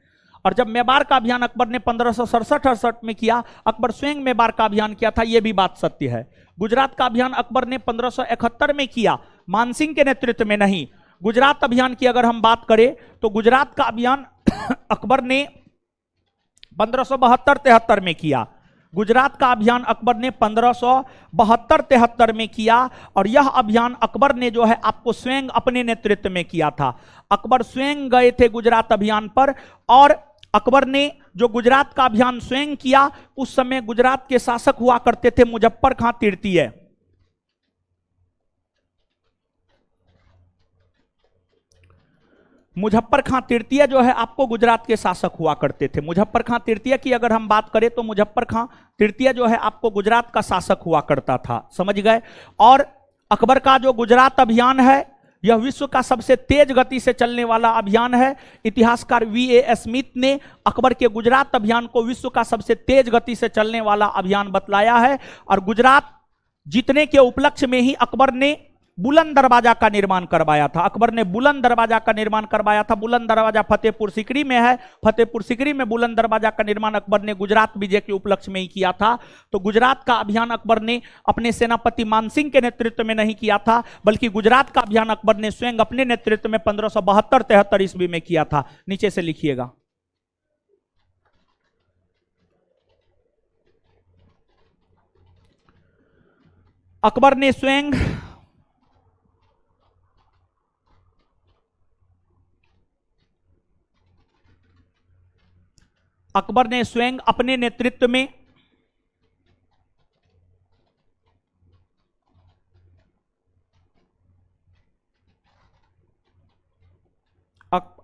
A: और जब मेवाड़ का अभियान अकबर ने 1567-68 में किया, अकबर स्वयं मेवाड़ का अभियान किया था, यह भी बात सत्य है। गुजरात का अभियान अकबर ने 1571 में किया, मानसिंह के नेतृत्व में नहीं। गुजरात अभियान की अगर हम बात करें तो गुजरात का अभियान अकबर ने 1572-73 में किया। गुजरात का अभियान अकबर ने 1572-73 में किया और यह अभियान अकबर ने जो है आपको स्वयं अपने नेतृत्व में किया था। अकबर स्वयं गए थे गुजरात अभियान पर और अकबर ने जो गुजरात का अभियान स्वयं किया, उस समय गुजरात के शासक हुआ करते थे मुजफ्फर खां तृतीय। मुजफ्फर खां तृतीय जो है आपको गुजरात के शासक हुआ करते थे। मुजफ्फर खां तृतीय की अगर हम बात करें तो मुजफ्फर खां तृतीय जो है आपको गुजरात का शासक हुआ करता था, समझ गए। और अकबर का जो गुजरात अभियान है यह विश्व का सबसे तेज गति से चलने वाला अभियान है। इतिहासकार V.A. स्मिथ ने अकबर के गुजरात अभियान को विश्व का सबसे तेज गति से चलने वाला अभियान बतलाया है। और गुजरात जीतने के उपलक्ष्य में ही अकबर ने बुलंद दरवाजा का निर्माण करवाया था। अकबर ने बुलंद दरवाजा का निर्माण करवाया था। बुलंद दरवाजा फतेहपुर सीकरी में है। फतेहपुर सीकरी में बुलंद दरवाजा का निर्माण अकबर ने गुजरात विजय के उपलक्ष्य में ही किया था। तो गुजरात का अभियान अकबर ने अपने सेनापति मानसिंह के नेतृत्व में नहीं किया था, बल्कि गुजरात का अभियान अकबर ने स्वयं अपने नेतृत्व में 1572-73 ईस्वी में किया था। नीचे से लिखिएगा। अकबर ने स्वयं अपने नेतृत्व में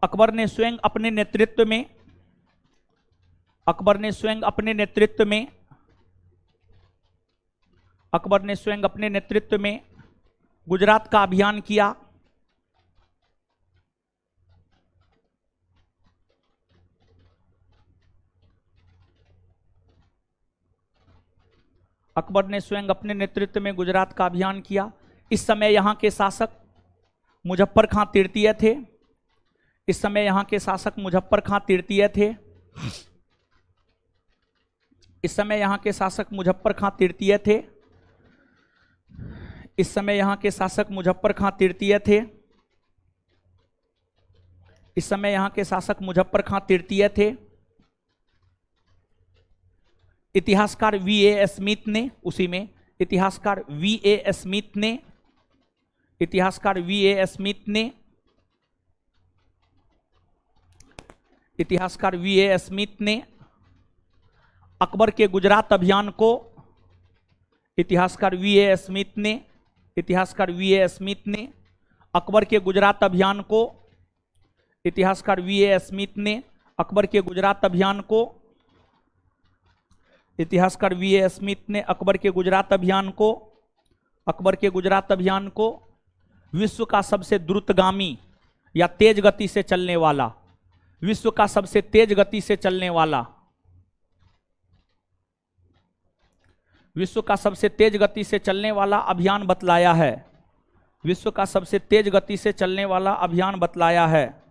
A: अकबर ने स्वयं अपने नेतृत्व में अकबर ने स्वयं अपने नेतृत्व में अकबर ने स्वयं अपने नेतृत्व में गुजरात का अभियान किया। अकबर ने स्वयं अपने नेतृत्व में गुजरात का अभियान किया। इस समय यहां के शासक मुजफ्फर खां तृतीय थे। इस समय यहां के शासक मुजफ्फर खां तृतीय थे। इस समय यहां के शासक मुजफ्फर खां तृतीय थे। इस समय यहां के शासक मुजफ्फर खां तृतीय थे। इस समय यहां के शासक मुजफ्फर खां तृतीय थे। इतिहासकार वीए स्मिथ ने उसी में इतिहासकार वीए स्मिथ ने इतिहासकार वीए स्मिथ ने इतिहासकार वीए स्मिथ ने अकबर के गुजरात अभियान को इतिहासकार वीए स्मिथ ने इतिहासकार वीए स्मिथ ने अकबर के गुजरात अभियान को इतिहासकार वीए स्मिथ ने अकबर के गुजरात अभियान को इतिहासकार वीए स्मिथ ने अकबर के गुजरात अभियान को अकबर के गुजरात अभियान को विश्व का सबसे द्रुतगामी या तेज गति से चलने वाला विश्व का सबसे तेज गति से चलने वाला विश्व का सबसे तेज गति से चलने वाला अभियान बतलाया है। विश्व का सबसे तेज गति से चलने वाला अभियान बतलाया है।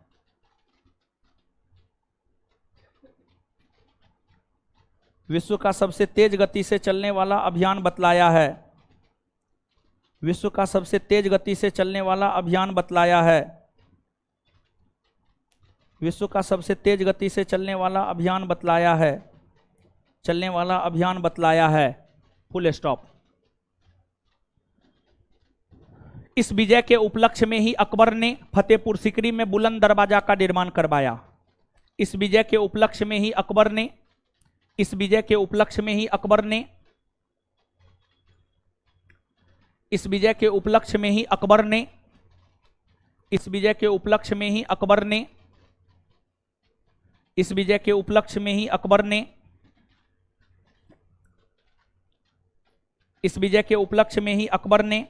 A: विश्व का सबसे तेज गति से चलने वाला अभियान बतलाया है। विश्व का सबसे तेज गति से चलने वाला अभियान बतलाया है। विश्व का सबसे तेज गति से चलने वाला अभियान बतलाया है। चलने वाला अभियान बतलाया है। Full stop. इस विजय के उपलक्ष्य में ही अकबर ने फतेहपुर सीकरी में बुलंद दरवाजा का निर्माण करवाया। इस विजय के उपलक्ष्य में ही अकबर ने इस विजय के उपलक्ष्य में ही अकबर ने इस विजय के उपलक्ष्य में ही अकबर ने इस विजय के उपलक्ष्य में ही अकबर ने इस विजय के उपलक्ष्य में ही अकबर ने इस विजय के उपलक्ष्य में ही अकबर ने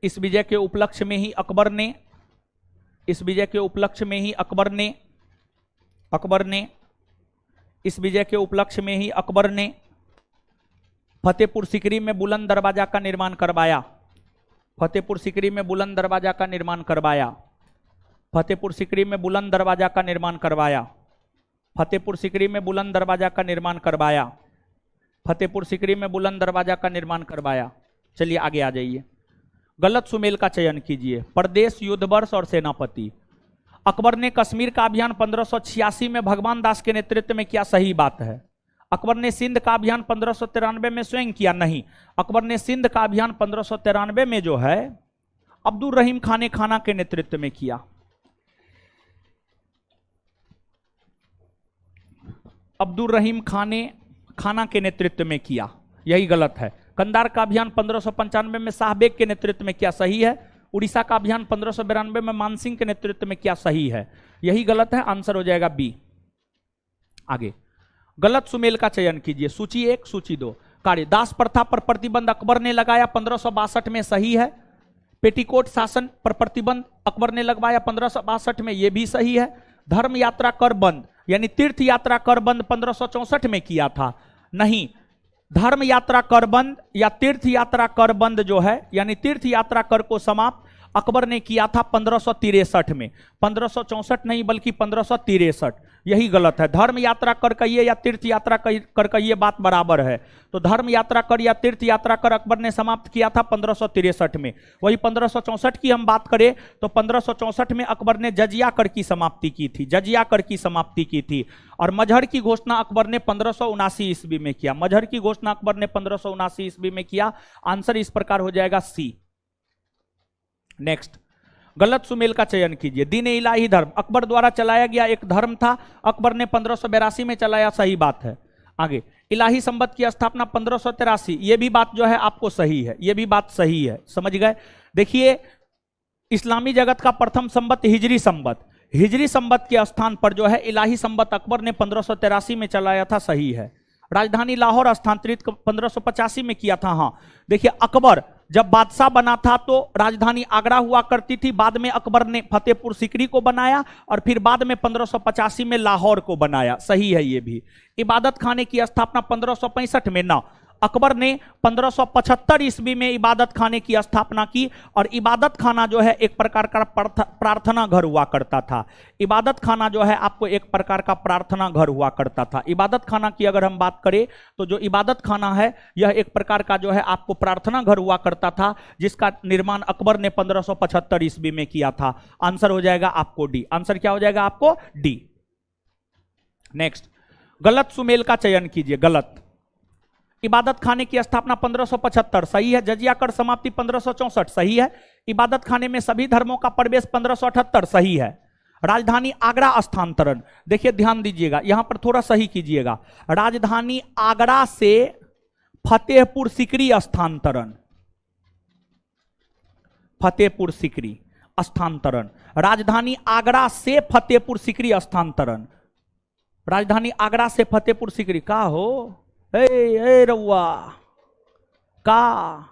A: इस विजय के उपलक्ष्य में ही अकबर ने इस विजय के उपलक्ष्य में ही अकबर ने इस विजय के उपलक्ष्य में ही अकबर ने फतेहपुर सीकरी में बुलंद दरवाजा का निर्माण करवाया। फतेहपुर सीकरी में बुलंद दरवाजा का निर्माण करवाया। फतेहपुर सीकरी में बुलंद दरवाजा का निर्माण करवाया। फतेहपुर सीकरी में बुलंद दरवाजा का निर्माण करवाया। फतेहपुर सीकरी में बुलंद दरवाजा का निर्माण करवाया। चलिए आगे आ जाइए। गलत सुमेल का चयन कीजिए। प्रदेश, युद्ध वर्ष और सेनापति। अकबर ने कश्मीर का अभियान 1586 में भगवान दास के नेतृत्व में किया, सही बात है। अकबर ने सिंध का अभियान 1593 में स्वयं किया, नहीं। अकबर ने सिंध का अभियान 1593 में जो है अब्दुल रहीम खान खाना के नेतृत्व में किया। अब्दुल रहीम खाना के नेतृत्व में किया, यही गलत है। कंधार का अभियान 1595 में शाह बेग के नेतृत्व में किया, सही है। उड़ीसा का अभियान 1592 में मानसिंह के नेतृत्व में किया, सही है। यही गलत है, आंसर हो जाएगा बी। आगे गलत सुमेल का चयन कीजिए। सूची 1, सूची 2। कार्य दास प्रथा पर प्रतिबंध अकबर ने लगाया 1562 में, सही है। पेटीकोट शासन पर प्रतिबंध अकबर ने लगवाया 1562 में, यह भी सही है। धर्म यात्रा कर बंद यानी तीर्थ यात्रा कर बंद 1564 में किया था, नहीं। धर्म यात्रा कर बंद या तीर्थ यात्रा कर बंद जो है यानी तीर्थ यात्रा कर को समाप्त अकबर ने किया था 1563 में, 1564 नहीं बल्कि 1563। यही गलत है। धर्म यात्रा कर कहिए या तीर्थ यात्रा कर कहिए, बात बराबर है। तो धर्म यात्रा कर या तीर्थ यात्रा कर अकबर ने समाप्त किया था 1563 में। वही 1564 की हम बात करें तो 1564 में अकबर ने जजिया कर की समाप्ति की थी, जजिया कर की समाप्ति की थी। और मजहर की घोषणा अकबर ने 1579 ईस्वी में किया, मजहर की घोषणा अकबर ने 1579 ईस्वी में किया। आंसर इस प्रकार हो जाएगा सी। नेक्स्ट, गलत सुमेल का चयन कीजिए। दीन इलाही धर्म अकबर द्वारा चलाया गया एक धर्म था, अकबर ने 1582 में चलाया, सही बात है। आगे, इलाही संबत की स्थापना 1583, यह भी बात जो है आपको सही है, यह भी बात सही है, समझ गए। देखिए, इस्लामी जगत का प्रथम संबत हिजरी संबत, हिजरी संबत के स्थान पर जो है इलाही संबत अकबर ने 1583 में चलाया था, सही है। राजधानी लाहौर स्थानांतरित 1585 में किया था। हाँ, देखिए अकबर जब बादशाह बना था तो राजधानी आगरा हुआ करती थी, बाद में अकबर ने फतेहपुर सीकरी को बनाया और फिर बाद में 1585 में लाहौर को बनाया, सही है ये भी। इबादत खाने की स्थापना 1565 में ना, अकबर ने 1575 ईस्वी में इबादत खाने की स्थापना की। और इबादत खाना जो है एक प्रकार का प्रार्थना घर हुआ करता था। इबादत खाना जो है आपको एक प्रकार का प्रार्थना घर हुआ करता था। इबादत खाना की अगर हम बात करें तो जो इबादत खाना है यह एक प्रकार का जो है आपको प्रार्थना घर हुआ करता था, जिसका निर्माण अकबर ने 1575 ईस्वी में किया था। आंसर हो जाएगा आपको डी। आंसर क्या हो जाएगा आपको? डी। नेक्स्ट, गलत सुमेल का चयन कीजिए। गलत, इबादत खाने की स्थापना 1575 सही है, जजिया कर समाप्ति 1564 सही है, इबादत खाने में सभी धर्मों का प्रवेश 1578 सही है, राजधानी आगरा स्थानांतरण, देखिए ध्यान दीजिएगा यहां पर थोड़ा सही कीजिएगा, राजधानी आगरा से फतेहपुर सीकरी स्थानांतरण, फतेहपुर सीकरी स्थानांतरण, राजधानी आगरा से फतेहपुर सीकरी स्थानांतरण, राजधानी आगरा से फतेहपुर सीकरी का हो? ए रउआ का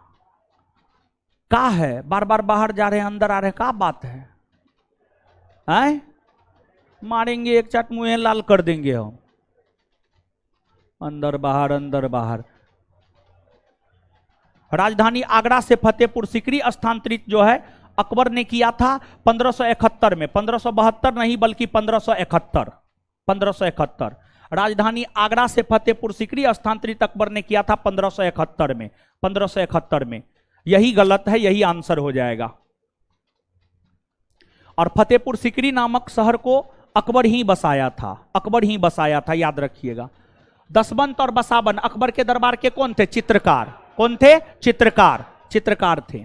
A: है? बार बार बाहर जा रहे हैं अंदर आ रहे हैं, का बात है? हैं? मारेंगे एक चाट, मुंह लाल कर देंगे हम। अंदर बाहर अंदर बाहर। राजधानी आगरा से फतेहपुर सीकरी स्थानांतरित जो है अकबर ने किया था 1571 में, 1572 नहीं बल्कि 1571, 1571। राजधानी आगरा से फतेहपुर सीकरी स्थानांतरित अकबर ने किया था 1571 में, 1571 में। यही गलत है, यही आंसर हो जाएगा। और फतेहपुर सीकरी नामक शहर को अकबर ही बसाया था, अकबर ही बसाया था, याद रखिएगा। दसवंत और बसावन अकबर के दरबार के कौन थे? चित्रकार। कौन थे? चित्रकार, चित्रकार थे।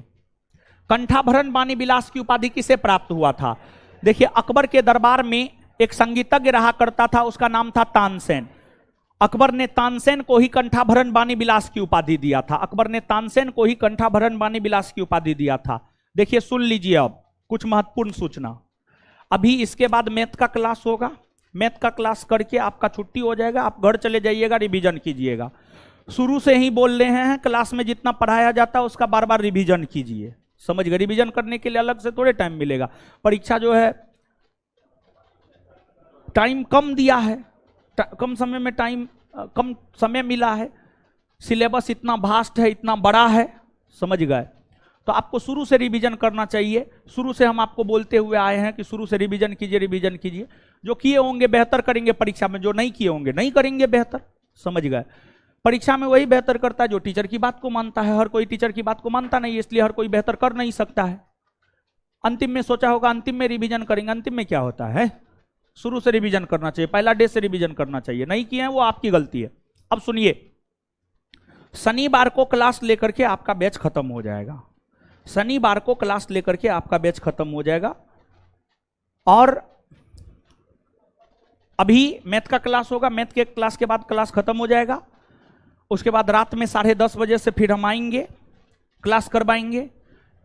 A: कंठाभरण वाणी विलास की उपाधि किसे प्राप्त हुआ था? देखिए अकबर के दरबार में एक संगीतज्ञ रहा करता था, उसका नाम था तानसेन। अकबर ने तानसेन को ही कंठाभरण वाणी विलास की उपाधि दिया था, अकबर ने तानसेन को ही कंठाभरण वाणी विलास की उपाधि दिया था। देखिए सुन लीजिए अब कुछ महत्वपूर्ण सूचना। अभी इसके बाद मैथ का क्लास होगा, मैथ का क्लास करके आपका छुट्टी हो जाएगा, आप घर चले जाइएगा, रिवीजन कीजिएगा। शुरू से ही बोल रहे हैं क्लास में जितना पढ़ाया जाता है उसका बार बार रिवीजन कीजिए, समझ गए? रिवीजन करने के लिए अलग से थोड़े टाइम मिलेगा, परीक्षा जो है टाइम कम दिया है, कम समय में टाइम कम समय मिला है, सिलेबस इतना वास्ट है, इतना बड़ा है, समझ गए? तो आपको शुरू से रिवीजन करना चाहिए। शुरू से हम आपको बोलते हुए आए हैं कि शुरू से रिवीजन कीजिए, रिवीजन कीजिए। जो किए होंगे बेहतर करेंगे परीक्षा में, जो नहीं किए होंगे नहीं करेंगे बेहतर, समझ गए? परीक्षा में वही बेहतर करता है जो टीचर की बात को मानता है। हर कोई टीचर की बात को मानता नहीं, इसलिए हर कोई बेहतर कर नहीं सकता है। अंतिम में सोचा होगा अंतिम में रिवीजन करेंगे, अंतिम में क्या होता है? शुरू से रिवीजन करना चाहिए, पहला डे से रिवीजन करना चाहिए। नहीं किए हैं वो आपकी गलती है। अब सुनिए, शनिवार को क्लास लेकर के आपका बैच खत्म हो जाएगा, शनिवार को क्लास लेकर के आपका बैच खत्म हो जाएगा। और अभी मैथ का क्लास होगा, मैथ के क्लास के बाद क्लास खत्म हो जाएगा। उसके बाद रात में 10:30 बजे से फिर हम आएंगे, क्लास करवाएंगे।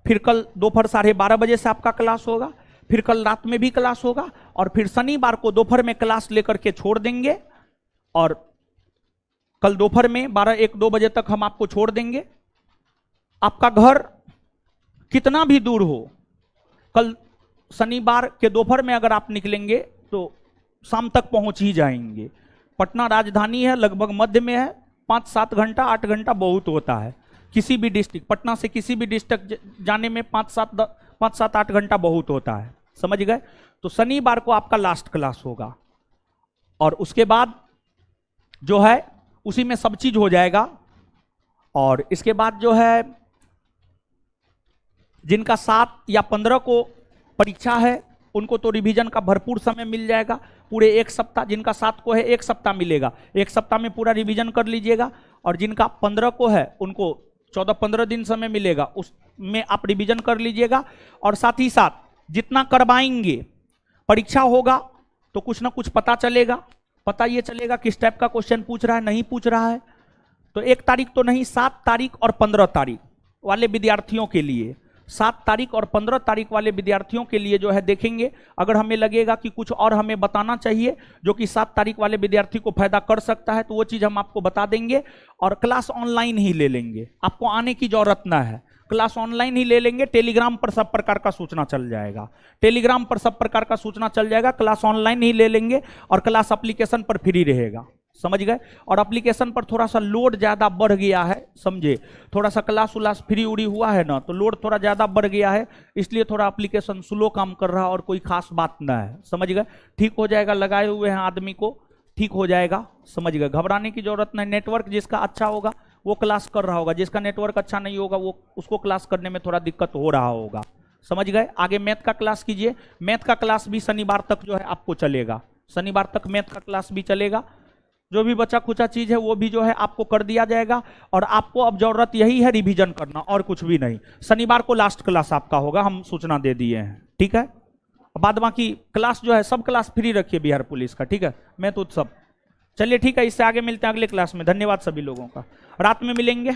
A: फिर कल दोपहर 12:30 बजे से आपका क्लास होगा, फिर कल रात में भी क्लास होगा, और फिर शनिवार को दोपहर में क्लास लेकर के छोड़ देंगे। और कल दोपहर में 12-1-2 बजे तक हम आपको छोड़ देंगे। आपका घर कितना भी दूर हो, कल शनिवार के दोपहर में अगर आप निकलेंगे तो शाम तक पहुंच ही जाएंगे। पटना राजधानी है, लगभग मध्य में है, 5-7 घंटा 8 घंटा बहुत होता है। किसी भी डिस्ट्रिक्ट, पटना से किसी भी डिस्ट्रिक्ट जाने में 5-7-8 घंटा बहुत होता है, समझ गए। तो शनिवार को आपका लास्ट क्लास होगा और उसके बाद जो है उसी में सब चीज हो जाएगा। और इसके बाद जो है जिनका 7 या 15 को परीक्षा है उनको तो रिवीजन का भरपूर समय मिल जाएगा, पूरे एक सप्ताह। जिनका 7 को है 1 सप्ताह मिलेगा, 1 सप्ताह में पूरा रिवीजन कर लीजिएगा। और जिनका 15 को है उनको 14-15 दिन समय मिलेगा, उसमें आप रिवीजन कर लीजिएगा। और साथ ही साथ जितना करवाएंगे, परीक्षा होगा तो कुछ ना कुछ पता चलेगा, पता ये चलेगा किस टाइप का क्वेश्चन पूछ रहा है, नहीं पूछ रहा है। तो 1 तारीख तो नहीं, 7 तारीख और 15 तारीख वाले विद्यार्थियों के लिए, 7 तारीख और 15 तारीख वाले विद्यार्थियों के लिए जो है देखेंगे। अगर हमें लगेगा कि कुछ और हमें बताना चाहिए जो कि 7 तारीख वाले विद्यार्थी को फायदा कर सकता है तो वो चीज हम आपको बता देंगे। और क्लास ऑनलाइन ही ले लेंगे, आपको आने की जरूरत ना है, क्लास ऑनलाइन ही ले लेंगे। टेलीग्राम पर सब प्रकार का सूचना चल जाएगा, टेलीग्राम पर सब प्रकार का सूचना चल जाएगा। क्लास ऑनलाइन ही ले लेंगे और क्लास एप्लीकेशन पर फ्री रहेगा, समझ गए। और एप्लीकेशन पर थोड़ा सा लोड ज्यादा बढ़ गया है, समझे, थोड़ा सा क्लास उलास फ्री उड़ी हुआ है ना, तो लोड थोड़ा ज्यादा बढ़ गया है, इसलिए थोड़ा एप्लीकेशन स्लो काम कर रहा है और कोई खास बात ना है, समझ गए। ठीक हो जाएगा, लगाए हुए हैं आदमी को, ठीक हो जाएगा, समझ गए। घबराने की जरूरत नहीं। नेटवर्क जिसका अच्छा होगा वो क्लास कर रहा होगा, जिसका नेटवर्क अच्छा नहीं होगा वो उसको क्लास करने में थोड़ा दिक्कत हो रहा होगा, समझ गए। आगे मैथ का क्लास कीजिए, मैथ का क्लास भी शनिवार तक जो है आपको चलेगा, शनिवार तक मैथ का क्लास भी चलेगा। जो भी बचा खुचा चीज है वो भी जो है आपको कर दिया जाएगा। और आपको अब जरूरत यही है रिवीजन करना और कुछ भी नहीं। शनिवार को लास्ट क्लास आपका होगा, हम सूचना दे दिए हैं, ठीक है। बाद बाकी क्लास जो है सब क्लास फ्री रखिए बिहार पुलिस का, ठीक है, मैथ उत्सव। चलिए ठीक है, इससे आगे मिलते हैं अगले क्लास में। धन्यवाद सभी लोगों का, रात में मिलेंगे।